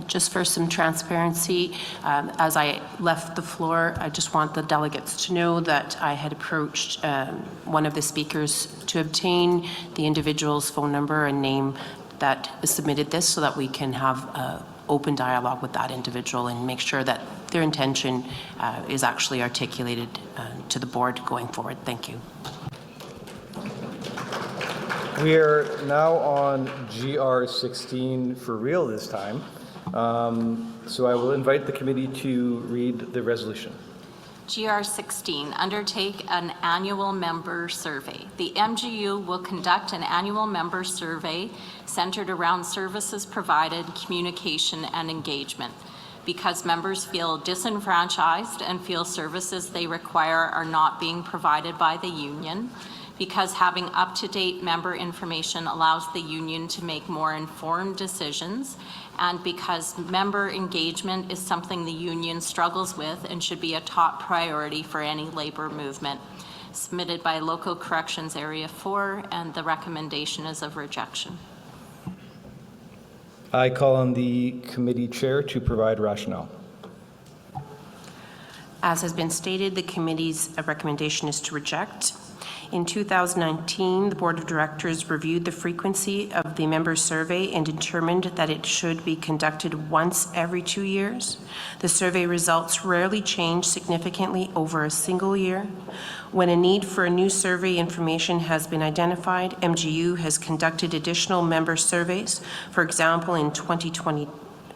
Just for some transparency, as I left the floor, I just want the delegates to know that I had approached one of the speakers to obtain the individual's phone number and name that submitted this so that we can have open dialogue with that individual and make sure that their intention is actually articulated to the board going forward. Thank you. We are now on GR 16 for real this time. So I will invite the committee to read the resolution. GR 16, undertake an annual member survey. The MGEU will conduct an annual member survey centered around services provided, communication, and engagement. Because members feel disenfranchised and feel services they require are not being provided by the union. Because having up-to-date member information allows the union to make more informed decisions, and because member engagement is something the union struggles with and should be a top priority for any labor movement. Submitted by Local Corrections Area 4, and the recommendation is of rejection. I call on the committee chair to provide rationale. As has been stated, the committee's recommendation is to reject. In 2019, the Board of Directors reviewed the frequency of the member survey and determined that it should be conducted once every 2 years. The survey results rarely change significantly over a single year. When a need for a new survey information has been identified, MGEU has conducted additional member surveys. For example, in 2020,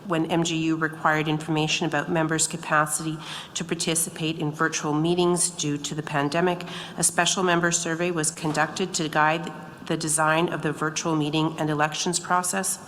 when MGU required information about members' capacity to participate in virtual meetings due to the pandemic. A special member survey was conducted to guide the design of the virtual meeting and elections process.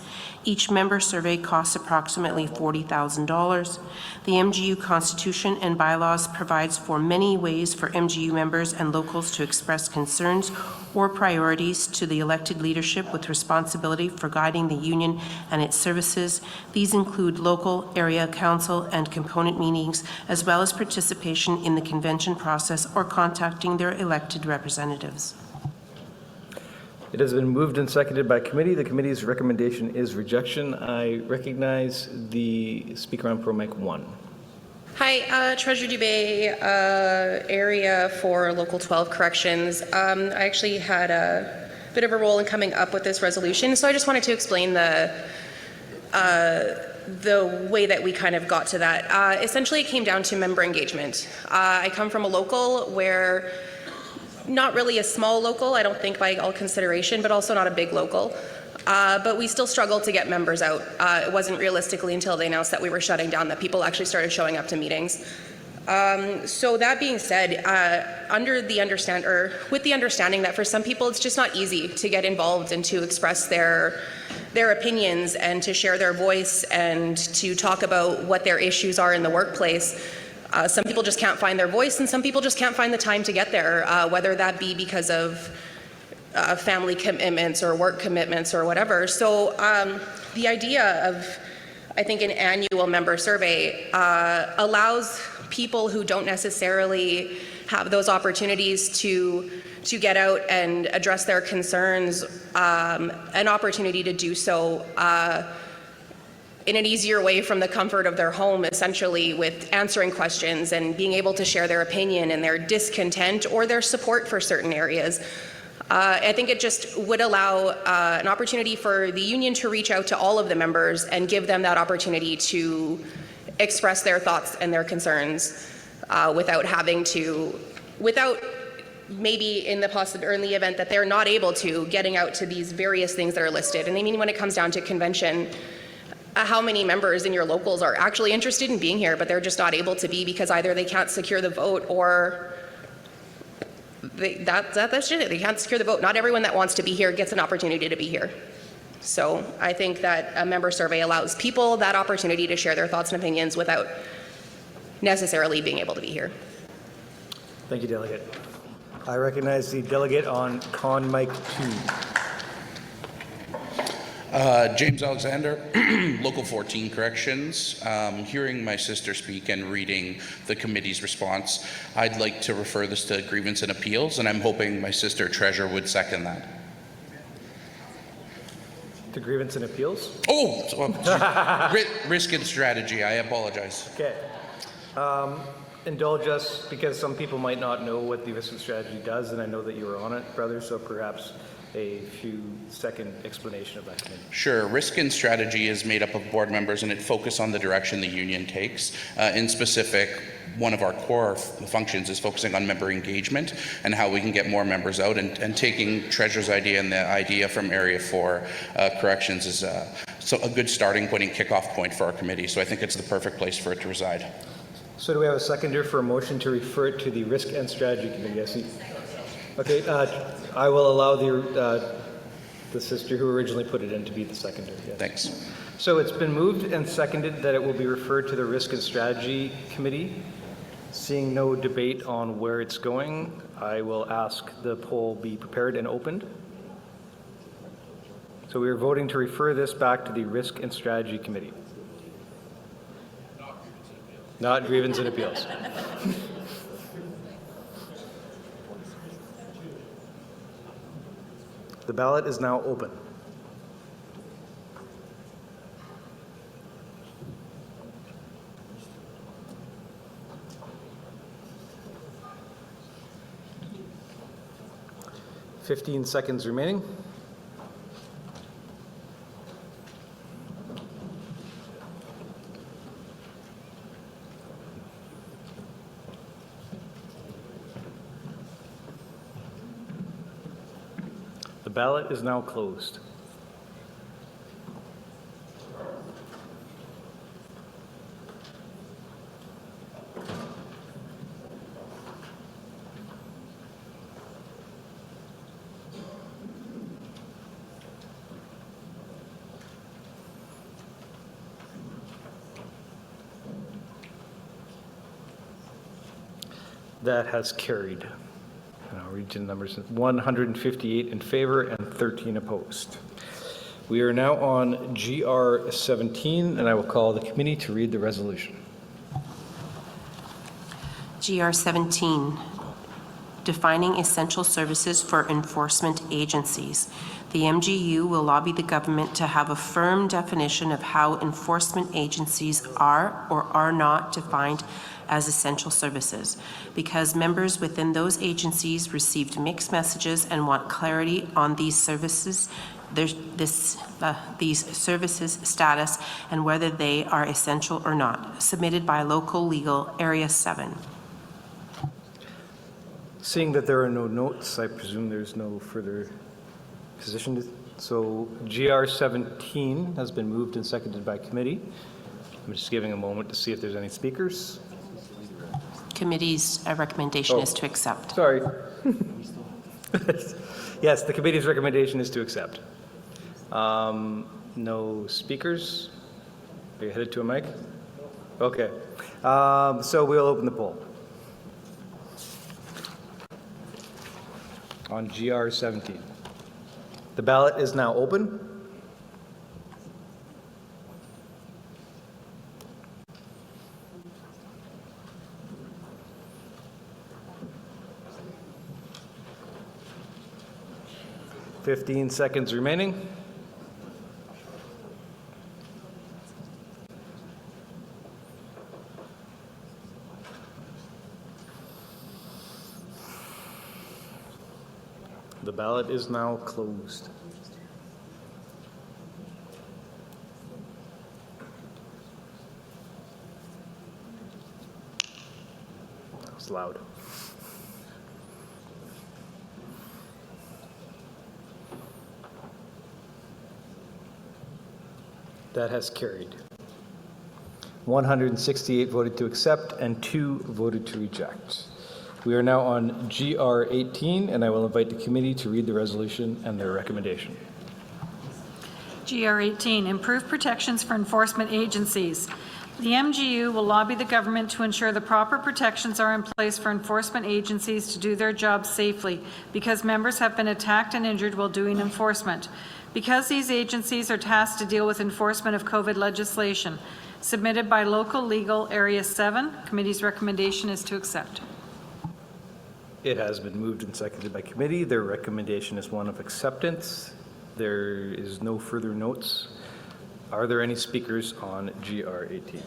Each member survey costs approximately $40,000. The MGU Constitution and bylaws provides for many ways for MGU members and locals to express concerns or priorities to the elected leadership with responsibility for guiding the union and its services. These include local, area council, and component meetings, as well as participation in the convention process or contacting their elected representatives. It has been moved and seconded by committee. The committee's recommendation is rejection. I recognize the speaker on Pro Mic 1. Hi, Treasurer Dubé, area for Local 12 Corrections. I actually had a bit of a role in coming up with this resolution, so I just wanted to explain the way that we kind of got to that. Essentially, it came down to member engagement. I come from a local where, not really a small local, I don't think by all consideration, but also not a big local. But we still struggled to get members out. It wasn't realistically until they announced that we were shutting down that people actually started showing up to meetings. So that being said, with the understanding that for some people it's just not easy to get involved and to express their opinions and to share their voice and to talk about what their issues are in the workplace. Some people just can't find their voice, and some people just can't find the time to get there, whether that be because of family commitments or work commitments or whatever. So the idea of, I think, an annual member survey allows people who don't necessarily have those opportunities to get out and address their concerns an opportunity to do so in an easier way from the comfort of their home, essentially, with answering questions and being able to share their opinion and their discontent or their support for certain areas. I think it just would allow an opportunity for the union to reach out to all of the members and give them that opportunity to express their thoughts and their concerns without maybe in the event that they're not able to, getting out to these various things that are listed. And I mean, when it comes down to convention, how many members in your locals are actually interested in being here, but they're just not able to be because either they can't secure the vote or that's just it. They can't secure the vote. Not everyone that wants to be here gets an opportunity to be here. So I think that a member survey allows people that opportunity to share their thoughts and opinions without necessarily being able to be here. Thank you, Delegate. I recognize the delegate on Con Mic 2. James Alexander, Local 14 Corrections. Hearing my sister speak and reading the committee's response, I'd like to refer this to Grievance and Appeals, and I'm hoping my sister Treasurer would second that. To Grievance and Appeals? Oh, risk and strategy. I apologize. Okay. Indulge us, because some people might not know what the risk and strategy does, and I know that you were on it, brother, so perhaps a few second explanation of that committee. Sure. Risk and strategy is made up of board members, and it focuses on the direction the union takes. In specific, one of our core functions is focusing on member engagement and how we can get more members out, and taking Treasurer's idea and the idea from Area 4 Corrections is so a good starting point and kickoff point for our committee. So I think it's the perfect place for it to reside. So do we have a seconder for a motion to refer it to the Risk and Strategy Committee? I see. Okay, I will allow the sister who originally put it in to be the seconder. Yes. Thanks. So it's been moved and seconded that it will be referred to the Risk and Strategy Committee. Seeing no debate on where it's going, I will ask the poll be prepared and opened. So we are voting to refer this back to the Risk and Strategy Committee. Not Grievance and Appeals. The ballot is now open. Fifteen seconds remaining. The ballot is now closed. That has carried. And I'll read you the numbers. 158 in favor and 13 opposed. We are now on GR 17, and I will call the committee to read the resolution. GR 17, defining essential services for enforcement agencies. The MGU will lobby the government to have a firm definition of how enforcement agencies are or are not defined as essential services, because members within those agencies received mixed messages and want clarity on these services, these services' status and whether they are essential or not. Submitted by Local Legal Area 7. Seeing that there are no notes, I presume there's no further position. So GR 17 has been moved and seconded by committee. I'm just giving a moment to see if there's any speakers. Committee's recommendation is to accept. Sorry. Yes, the committee's recommendation is to accept. No speakers? Are you headed to a mic? Okay. So we'll open the poll. On GR 17. The ballot is now open. Fifteen seconds remaining. The ballot is now closed. That was loud. That has carried. 168 voted to accept and 2 voted to reject. We are now on GR 18, and I will invite the committee to read the resolution and their recommendation. GR 18, improve protections for enforcement agencies. The MGU will lobby the government to ensure the proper protections are in place for enforcement agencies to do their jobs safely, because members have been attacked and injured while doing enforcement. Because these agencies are tasked to deal with enforcement of COVID legislation. Submitted by Local Legal Area 7. Committee's recommendation is to accept. It has been moved and seconded by committee. Their recommendation is one of acceptance. There is no further notes. Are there any speakers on GR 18?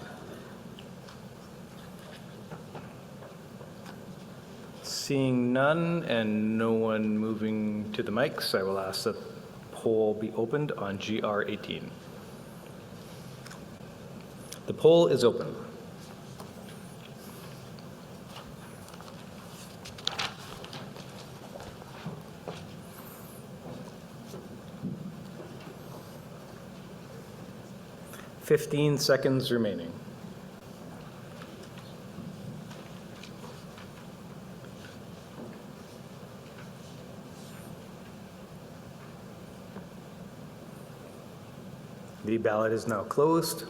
Seeing none and no one moving to the mics, I will ask that poll be opened on GR 18. The poll is open. Fifteen seconds remaining. The ballot is now closed.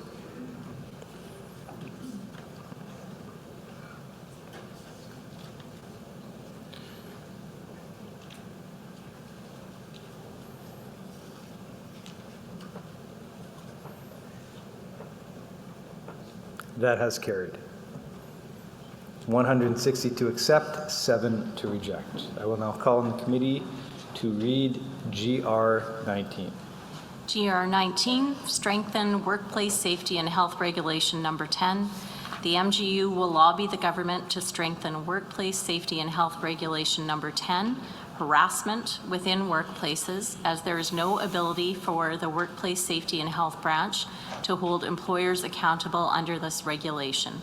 That has carried. 160 to accept, 7 to reject. I will now call on the committee to read GR 19. GR 19, strengthen workplace safety and health regulation number 10. The MGU will lobby the government to strengthen workplace safety and health regulation number 10, harassment within workplaces, as there is no ability for the Workplace Safety and Health Branch to hold employers accountable under this regulation.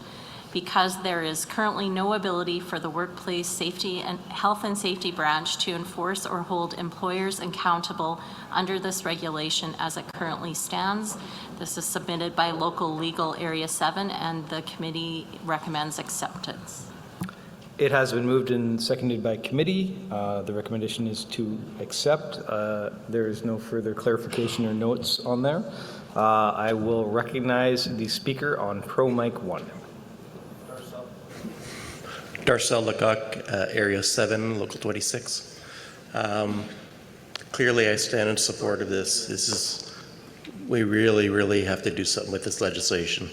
Because there is currently no ability for the Workplace Safety and Health and Safety Branch to enforce or hold employers accountable under this regulation as it currently stands. This is submitted by Local Legal Area 7, and the committee recommends acceptance. It has been moved and seconded by committee. The recommendation is to accept. There is no further clarification or notes on there. I will recognize the speaker on Pro Mic 1. Darcel Lecoq, Area 7, Local 26. Clearly, I stand in support of this. We really have to do something with this legislation.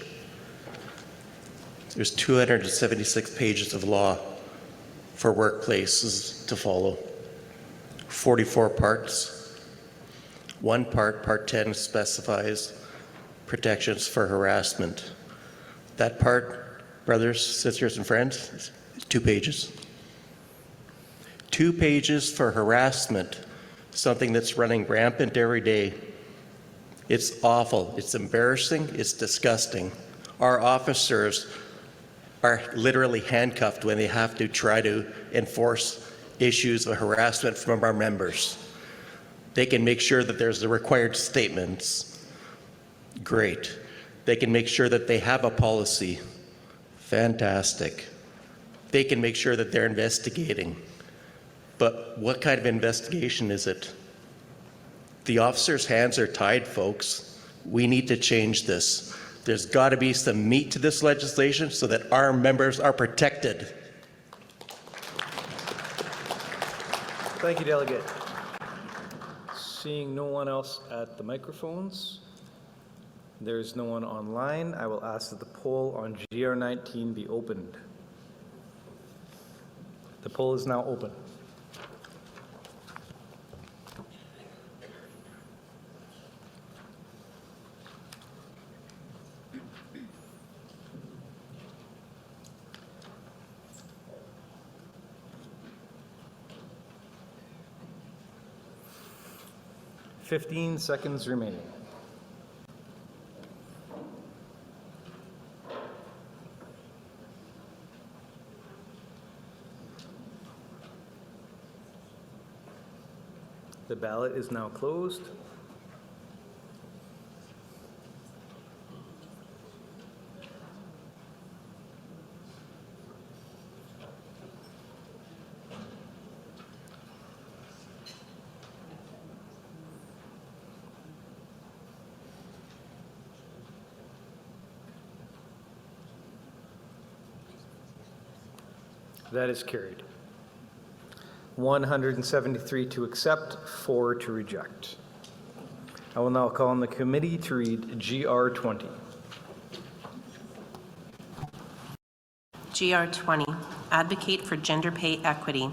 There's 276 pages of law for workplaces to follow. 44 parts. One part, Part 10, specifies protections for harassment. That part, brothers, sisters, and friends, is 2 pages. 2 pages for harassment, something that's running rampant every day. It's awful, it's embarrassing, it's disgusting. Our officers are literally handcuffed when they have to try to enforce issues of harassment from our members. They can make sure that there's the required statements. Great. They can make sure that they have a policy. Fantastic. They can make sure that they're investigating. But what kind of investigation is it? The officers' hands are tied, folks. We need to change this. There's got to be some meat to this legislation so that our members are protected. Thank you, Delegate. Seeing no one else at the microphones, there is no one online. I will ask that the poll on GR19 be opened. The poll is now open. Fifteen seconds remaining. The ballot is now closed. That is carried. 173 to accept, 4 to reject. I will now call on the committee to read GR20. GR20, advocate for gender pay equity.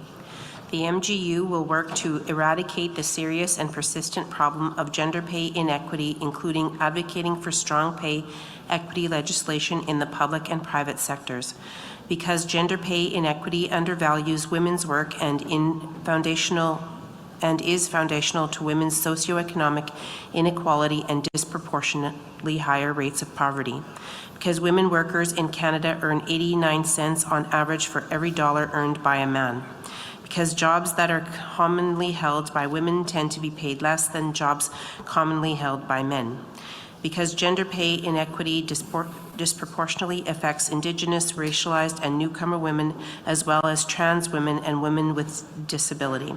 The MGU will work to eradicate the serious and persistent problem of gender pay inequity, including advocating for strong pay equity legislation in the public and private sectors. Because gender pay inequity undervalues women's work and is foundational to women's socioeconomic inequality and disproportionately higher rates of poverty. Because women workers in Canada earn 89 cents on average for every dollar earned by a man. Because jobs that are commonly held by women tend to be paid less than jobs commonly held by men. Because gender pay inequity disproportionately affects Indigenous, racialized, and newcomer women, as well as trans women and women with disability.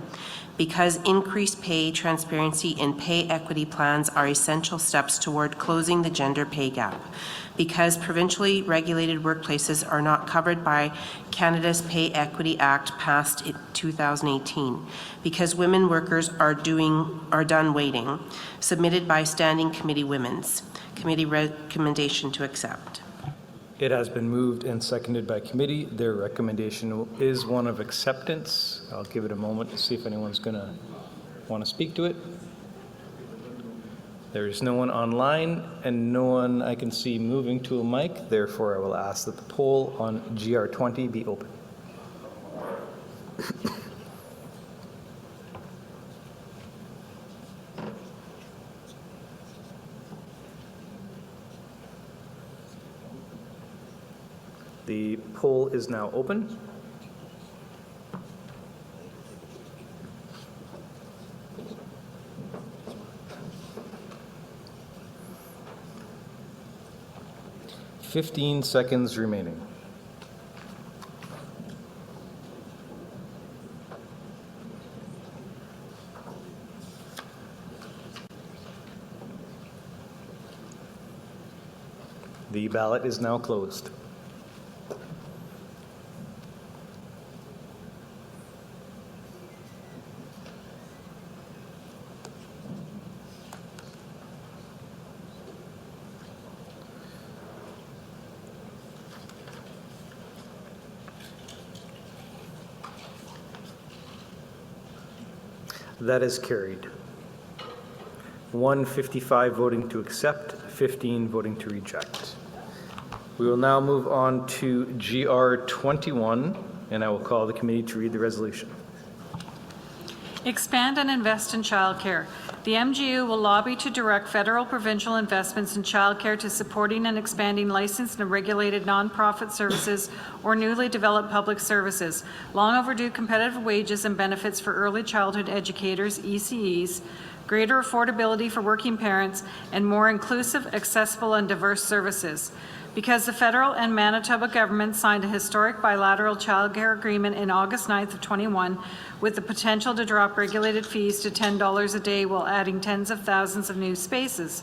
Because increased pay transparency and pay equity plans are essential steps toward closing the gender pay gap. Because provincially regulated workplaces are not covered by Canada's Pay Equity Act passed in 2018. Because women workers are done waiting. Submitted by Standing Committee Women's. Committee recommendation to accept. It has been moved and seconded by committee. Their recommendation is one of acceptance. I'll give it a moment to see if anyone's going to want to speak to it. There is no one online and no one I can see moving to a mic. Therefore, I will ask that the poll on GR20 be open. The poll is now open. Fifteen seconds remaining. The ballot is now closed. That is carried. 155 voting to accept, 15 voting to reject. We will now move on to GR 21, and I will call the committee to read the resolution. Expand and invest in childcare. The MGEU will lobby to direct federal provincial investments in childcare to supporting and expanding licensed and regulated nonprofit services or newly developed public services, long overdue competitive wages and benefits for early childhood educators, ECEs, greater affordability for working parents, and more inclusive, accessible, and diverse services. Because the federal and Manitoba government signed a historic bilateral childcare agreement in August 9th of 21 with the potential to drop regulated fees to $10 a day while adding tens of thousands of new spaces.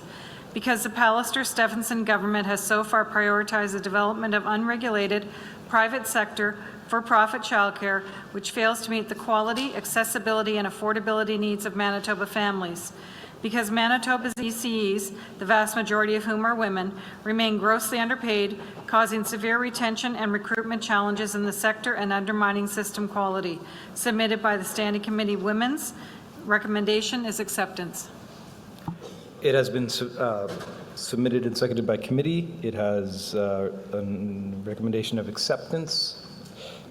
Because the Pallister-Stephenson government has so far prioritized the development of unregulated private sector for-profit childcare, which fails to meet the quality, accessibility, and affordability needs of Manitoba families. Because Manitoba's ECEs, the vast majority of whom are women, remain grossly underpaid, causing severe retention and recruitment challenges in the sector and undermining system quality. Submitted by the Standing Committee Women's. Recommendation is acceptance. It has been submitted and seconded by committee. It has a recommendation of acceptance.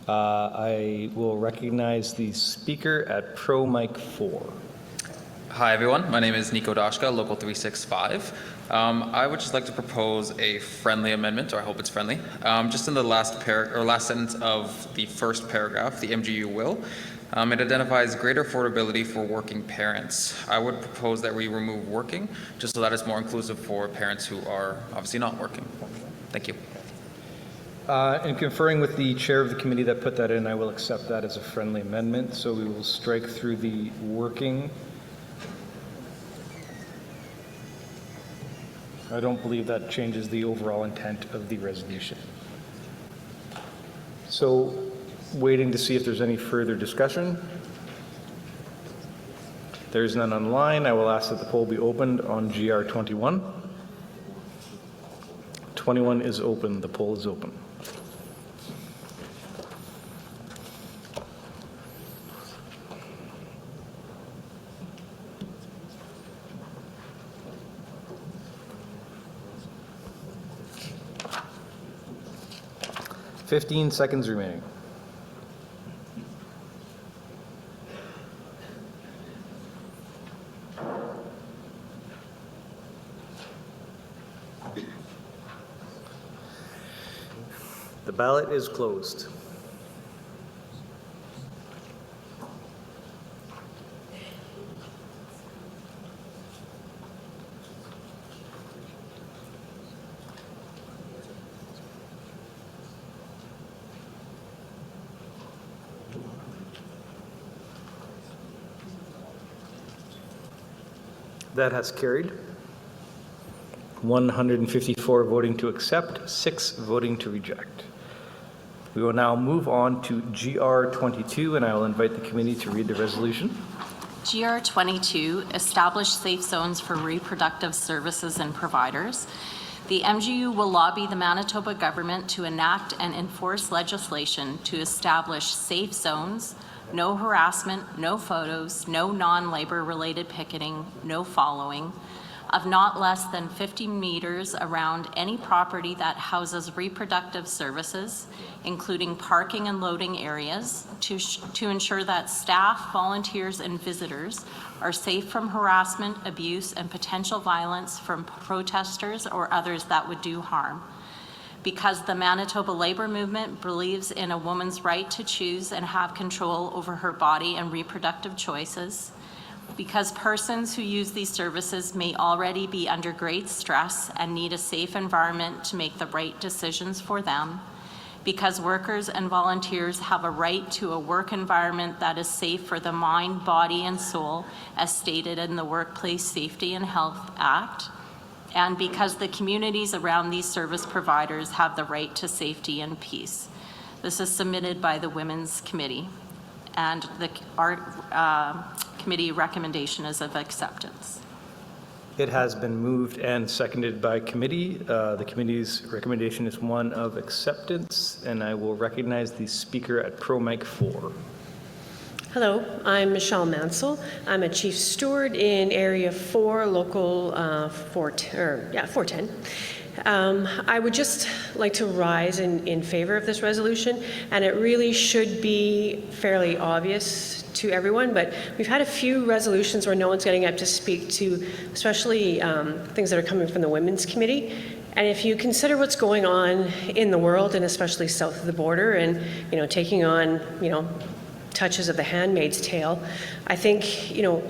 I will recognize the speaker at Pro Mic 4. Hi everyone, my name is Nico Dashka, Local 365. I would just like to propose a friendly amendment, or I hope it's friendly. Just in the last sentence of the first paragraph, the MGEU will, it identifies greater affordability for working parents. I would propose that we remove working, just so that it's more inclusive for parents who are obviously not working. Thank you. In conferring with the chair of the committee that put that in, I will accept that as a friendly amendment. So we will strike through the working. I don't believe that changes the overall intent of the resolution. So, waiting to see if there's any further discussion. There's none online. I will ask that the poll be opened on GR 21. 21 is open. The poll is open. Fifteen seconds remaining. The ballot is closed. That has carried. 154 voting to accept, 6 voting to reject. We will now move on to GR 22, and I will invite the committee to read the resolution. GR 22, establish safe zones for reproductive services and providers. The MGEU will lobby the Manitoba government to enact and enforce legislation to establish safe zones, no harassment, no photos, no non-labor related picketing, no following, of not less than 50 meters around any property that houses reproductive services, including parking and loading areas, to ensure that staff, volunteers, and visitors are safe from harassment, abuse, and potential violence from protesters or others that would do harm. Because the Manitoba Labour Movement believes in a woman's right to choose and have control over her body and reproductive choices. Because persons who use these services may already be under great stress and need a safe environment to make the right decisions for them. Because workers and volunteers have a right to a work environment that is safe for the mind, body, and soul, as stated in the Workplace Safety and Health Act. And because the communities around these service providers have the right to safety and peace. This is submitted by the Women's Committee, and our committee recommendation is of acceptance. It has been moved and seconded by committee. The committee's recommendation is one of acceptance, and I will recognize the speaker at Pro Mic 4. Hello, I'm Michelle Mansell. I'm a chief steward in Area 4, Local 410. I would just like to rise in favor of this resolution, and it really should be fairly obvious to everyone, but we've had a few resolutions where no one's getting up to speak to, especially things that are coming from the Women's Committee. And if you consider what's going on in the world, and especially south of the border, and taking on touches of the Handmaid's Tale, I think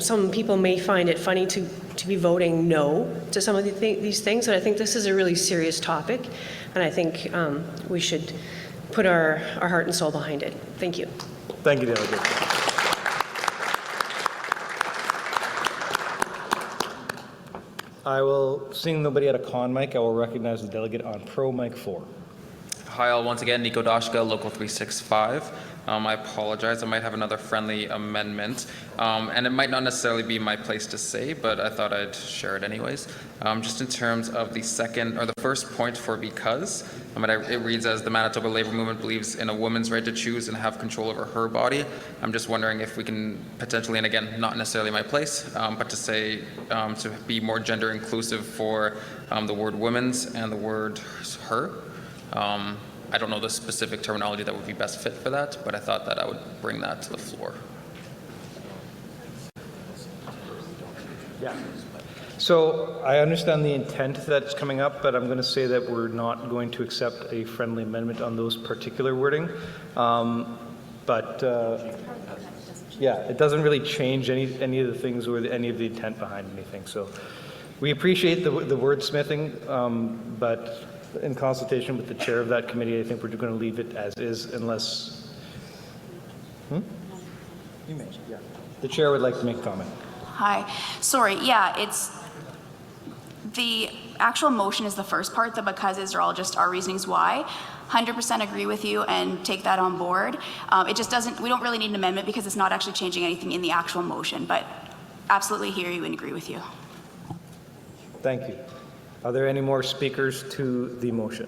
some people may find it funny to be voting no to some of these things, but I think this is a really serious topic, and I think we should put our heart and soul behind it. Thank you. Thank you, Delegate. I will, seeing nobody at a con mic, I will recognize the delegate on pro mic 4. Hi all, once again, Nico Doshka, Local 365. I apologize, I might have another friendly amendment, and it might not necessarily be my place to say, but I thought I'd share it anyways. Just in terms of the first point for because, it reads as the Manitoba Labour Movement believes in a woman's right to choose and have control over her body. I'm just wondering if we can potentially, and again, not necessarily my place, but to say, to be more gender inclusive for the word women's and the word her. I don't know the specific terminology that would be best fit for that, but I thought that I would bring that to the floor. Yeah. So I understand the intent that's coming up, but I'm going to say that we're not going to accept a friendly amendment on those particular wording. Yeah, it doesn't really change any of the things or any of the intent behind anything. So we appreciate the wordsmithing, but in consultation with the chair of that committee, I think we're going to leave it as is unless... You may, yeah. The chair would like to make a comment. Hi. Sorry, yeah, it's... The actual motion is the first part, the becauses are all just our reasonings why. 100% agree with you and take that on board. It just doesn't, we don't really need an amendment because it's not actually changing anything in the actual motion, but absolutely hear you and agree with you. Thank you. Are there any more speakers to the motion?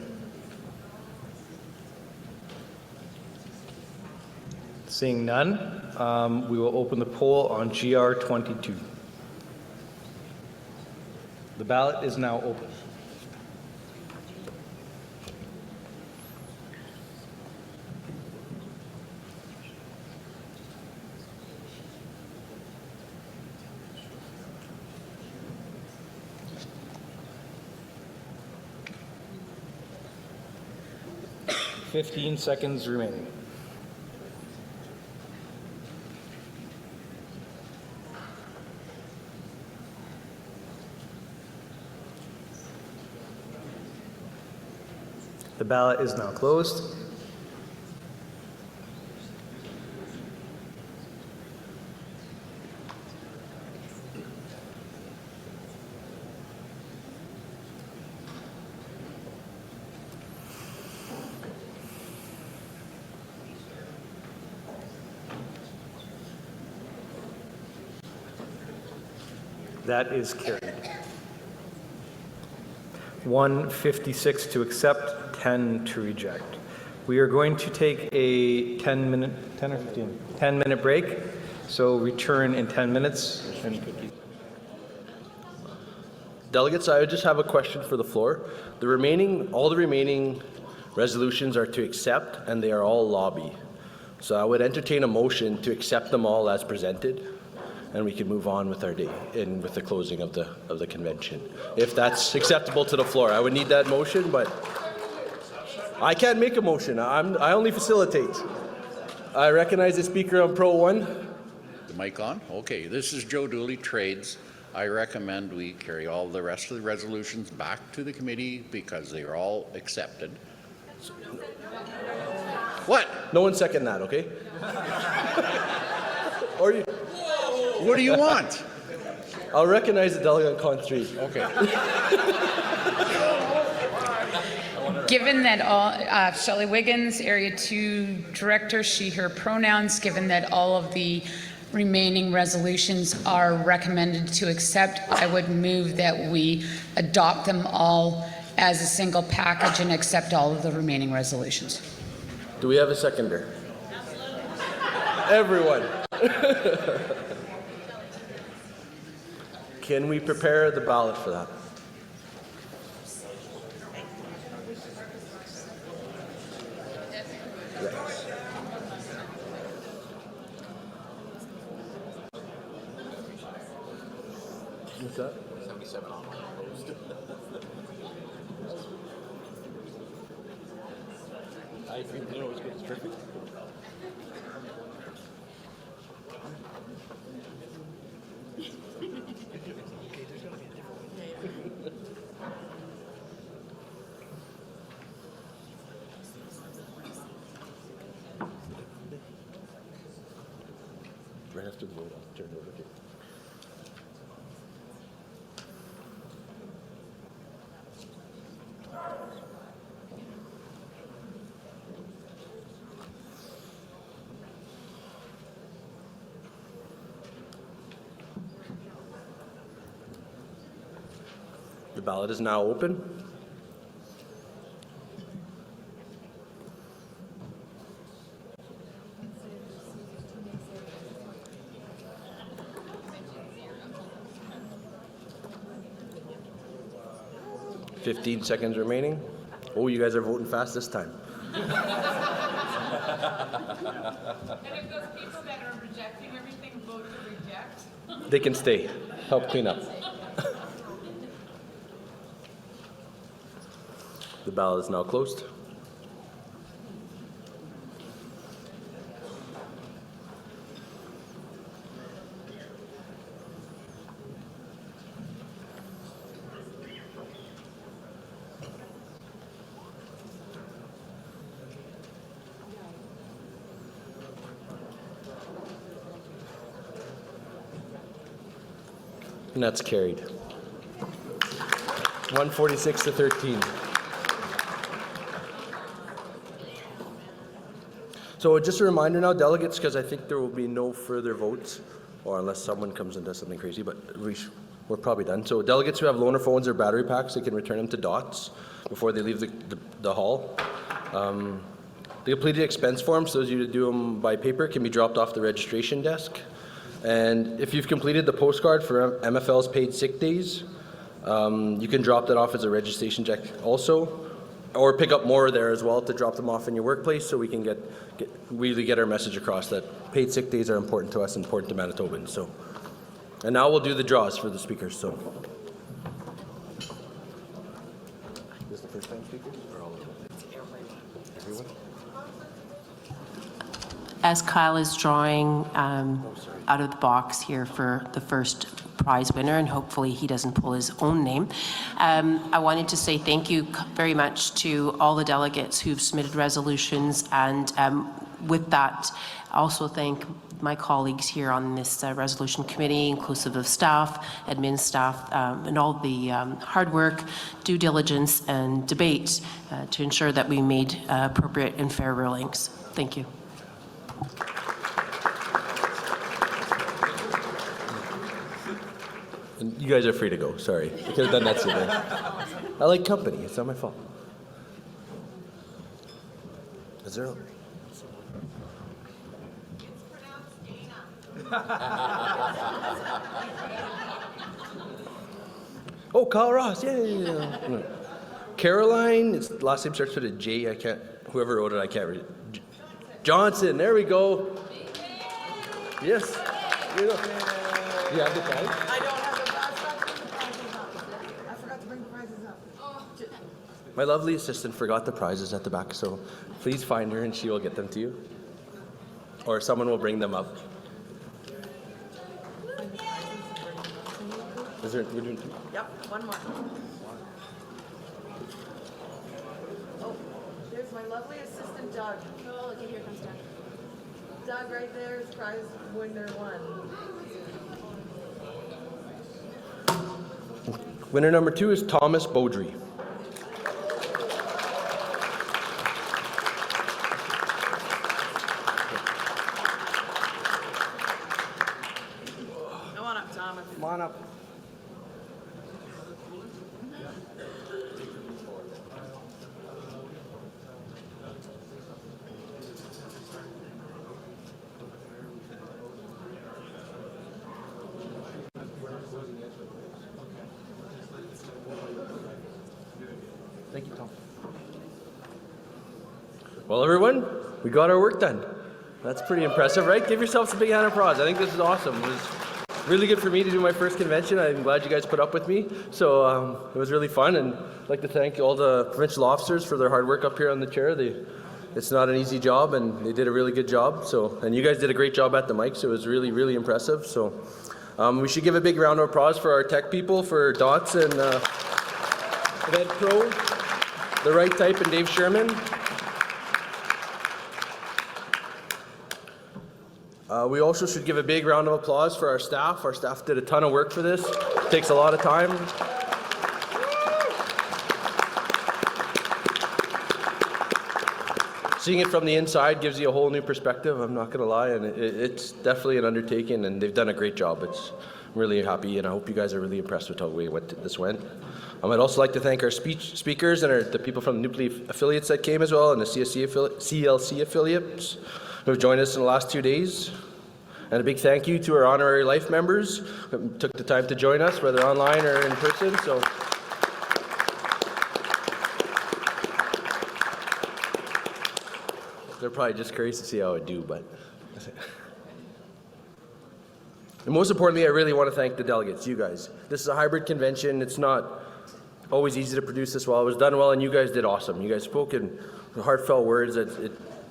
Seeing none, we will open the poll on GR 22. The ballot is now open. Fifteen seconds remaining. The ballot is now closed. That is carried. 156 to accept, 10 to reject. We are going to take a 10-minute break. So return in 10 minutes. Delegates, I would just have a question for the floor. All the remaining resolutions are to accept, and they are all lobby. So I would entertain a motion to accept them all as presented, and we can move on with our day and with the closing of the convention. If that's acceptable to the floor, I would need that motion, but I can't make a motion. I only facilitate. I recognize the speaker on Pro 1. The mic on? Okay, this is Joe Dooley, Trades. I recommend we carry all the rest of the resolutions back to the committee because they are all accepted. What? No one second that, okay? Or you... What do you want? I'll recognize the delegate on Con 3. Okay. Given that all, Shelley Wiggins, Area 2 Director, she, her pronouns, given that all of the remaining resolutions are recommended to accept, I would move that we adopt them all as a single package and accept all of the remaining resolutions. Do we have a seconder? Everyone. Can we prepare the ballot for that? Yes. What's that? 77 on opposed. I think it was good. Terrific. Right after the vote, I'll turn it over to you. The ballot is now open. Fifteen seconds remaining. Oh, you guys are voting fast this time. And if those people that are rejecting everything vote to reject? They can stay. Help clean up. The ballot is now closed. And that's carried. 146 to 13. So just a reminder now, delegates, because I think there will be no further votes, or unless someone comes and does something crazy, but we're probably done. So delegates who have loaner phones or battery packs, they can return them to DOTS before they leave the hall. The completed expense forms, those of you to do them by paper, can be dropped off the registration desk. And if you've completed the postcard for MFL's paid sick days, you can drop that off as a registration check also, or pick up more there as well to drop them off in your workplace so we can really get our message across that paid sick days are important to us, important to Manitobans. So, and now we'll do the draws for the speakers. So, is this the first time speakers or all of them? Everyone? As Kyle is drawing out of the box here for the first prize winner, and hopefully he doesn't pull his own name, I wanted to say thank you very much to all the delegates who've submitted resolutions, and with that, also thank my colleagues here on this resolution committee, inclusive of staff, admin staff, and all the hard work, due diligence, and debate to ensure that we made appropriate and fair rulings. Thank you. And you guys are free to go. Sorry, I could have done that sooner. I like company. It's not my fault. Is there? Oh, Kyle Ross. Yeah. Caroline. Its last name starts with a J. I can't. Whoever wrote it, I can't read it. Johnson. There we go. Yes. You have the prize? I don't have the prize. I forgot to bring the prizes up. My lovely assistant forgot the prizes at the back, so please find her and she will get them to you. Or someone will bring them up. Is there, we're doing two? Yep, one more. Oh, there's my lovely assistant, Doug. Oh, look, here comes Doug. Doug, right there is prize winner one. Winner number 2 is Thomas Beaudry. Come on up, Thomas. Come on up. Well, everyone, we got our work done. That's pretty impressive, right? Give yourselves a big hand of applause. I think this is awesome. It was really good for me to do my first convention. I'm glad you guys put up with me. So it was really fun, and I'd like to thank all the provincial officers for their hard work up here on the chair. It's not an easy job, and they did a really good job. And you guys did a great job at the mic, so it was really, really impressive. So we should give a big round of applause for our tech people, for Dots and Ed Pro, The Right Type, and Dave Sherman. We also should give a big round of applause for our staff. Our staff did a ton of work for this. It takes a lot of time. Seeing it from the inside gives you a whole new perspective, I'm not going to lie, and it's definitely an undertaking, and they've done a great job. I'm really happy, and I hope you guys are really impressed with how this went. I'd also like to thank our speakers and the people from the Newplay affiliates that came as well, and the CLC affiliates who have joined us in the last 2 days. And a big thank you to our honorary life members who took the time to join us, whether online or in person. So they're probably just curious to see how I do, but. And most importantly, I really want to thank the delegates, you guys. This is a hybrid convention. It's not always easy to produce this well. It was done well, and you guys did awesome. You guys spoke in heartfelt words.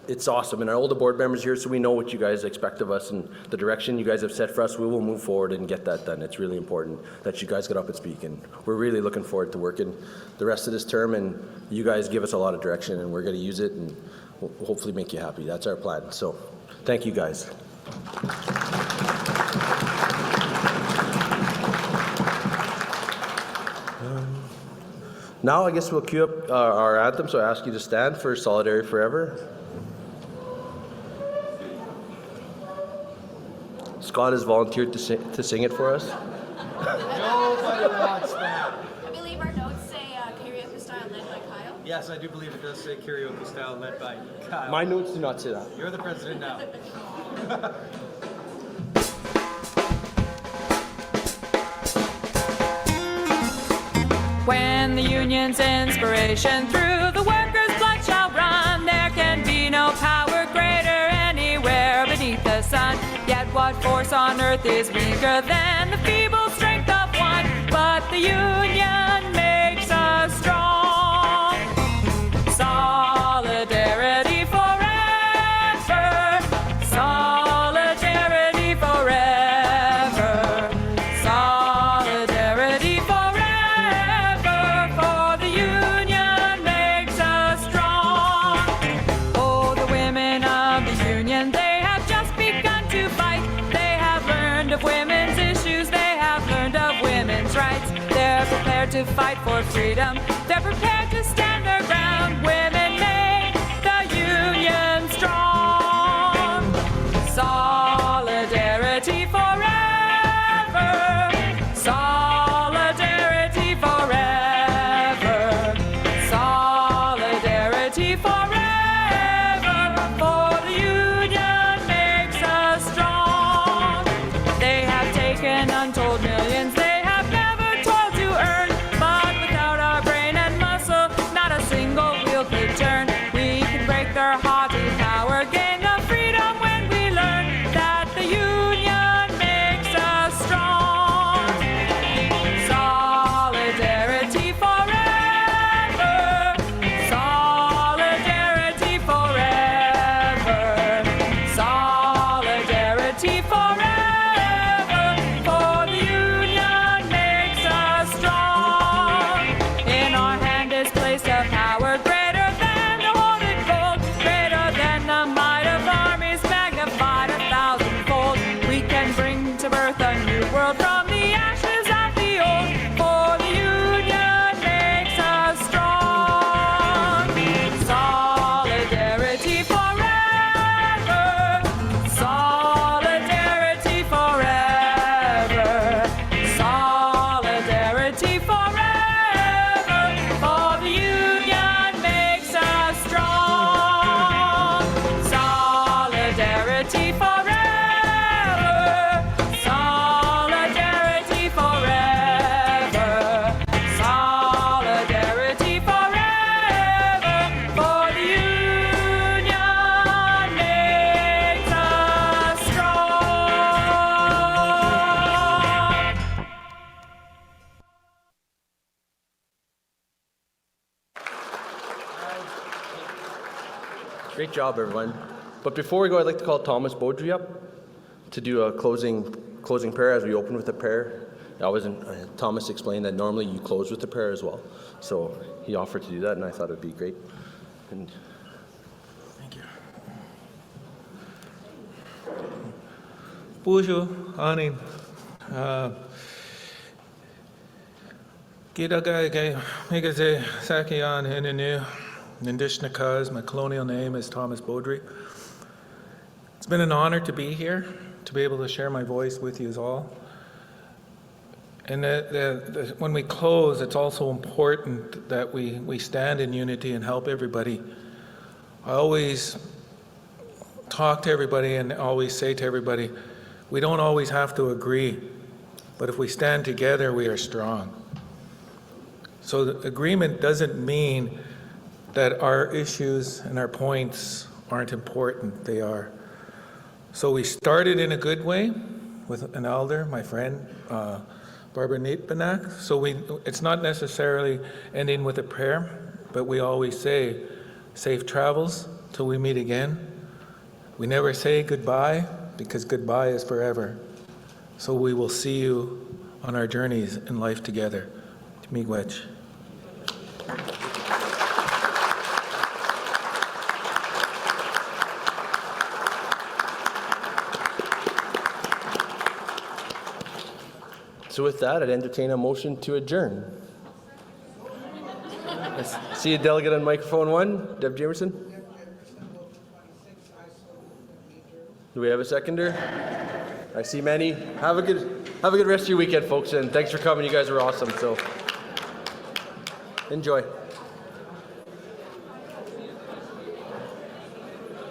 It's awesome, and all the board members here, so we know what you guys expect of us and the direction you guys have set for us. We will move forward and get that done. It's really important that you guys get up and speak, and we're really looking forward to working the rest of this term, and you guys give us a lot of direction, and we're going to use it and hopefully make you happy. That's our plan. So thank you guys. Now I guess we'll cue up our anthem, so I ask you to stand for Solidarity Forever. Scott has volunteered to sing it for us. Nobody wants that. I believe our notes say karaoke style led by Kyle. Yes, I do believe it does say karaoke style led by Kyle. My notes do not say that. You're the president now. When the union's inspiration through the workers' blood shall run, there can be no power greater anywhere beneath the sun. Yet what force on earth is weaker than the feeble strength of one? But the union makes us strong. Solidarity forever. Solidarity forever. Solidarity forever. For the union makes us strong. Oh, the women of the union, they have just begun to fight. They have learned of women's issues. They have learned of women's rights. They're prepared to fight for freedom. They're prepared to stand their ground. Women make the union strong. Solidarity forever. Solidarity forever. Solidarity forever. For the union makes us strong. They have taken untold millions. They have never toiled to earn. But without our brain and muscle, not a single wheel could turn. We can break their haughty power, gain the freedom when we learn that the union makes us strong. Solidarity forever. Solidarity forever. Great job, everyone. But before we go, I'd like to call Thomas Beaudry up to do a closing prayer as we open with a prayer. Thomas explained that normally you close with a prayer as well. So he offered to do that, and I thought it'd be great. And Thank you. Bonjour, Ani. Gidagay Migaze Sakiyan Hinenu Nindishnakas. My colonial name is Thomas Beaudry. It's been an honor to be here, to be able to share my voice with you all. And when we close, it's also important that we stand in unity and help everybody. I always talk to everybody and always say to everybody, we don't always have to agree, but if we stand together, we are strong. So the agreement doesn't mean that our issues and our points aren't important. They are. So we started in a good way with an elder, my friend, Barbara Neatbanak. So it's not necessarily ending with a prayer, but we always say, safe travels till we meet again. We never say goodbye because goodbye is forever. So we will see you on our journeys in life together. Miigwech. so with that, I'd entertain a motion to adjourn. I see a delegate on microphone 1, Deb Jamerson. Do we have a seconder? I see many. Have a good rest of your weekend, folks, and thanks for coming. You guys are awesome. So enjoy.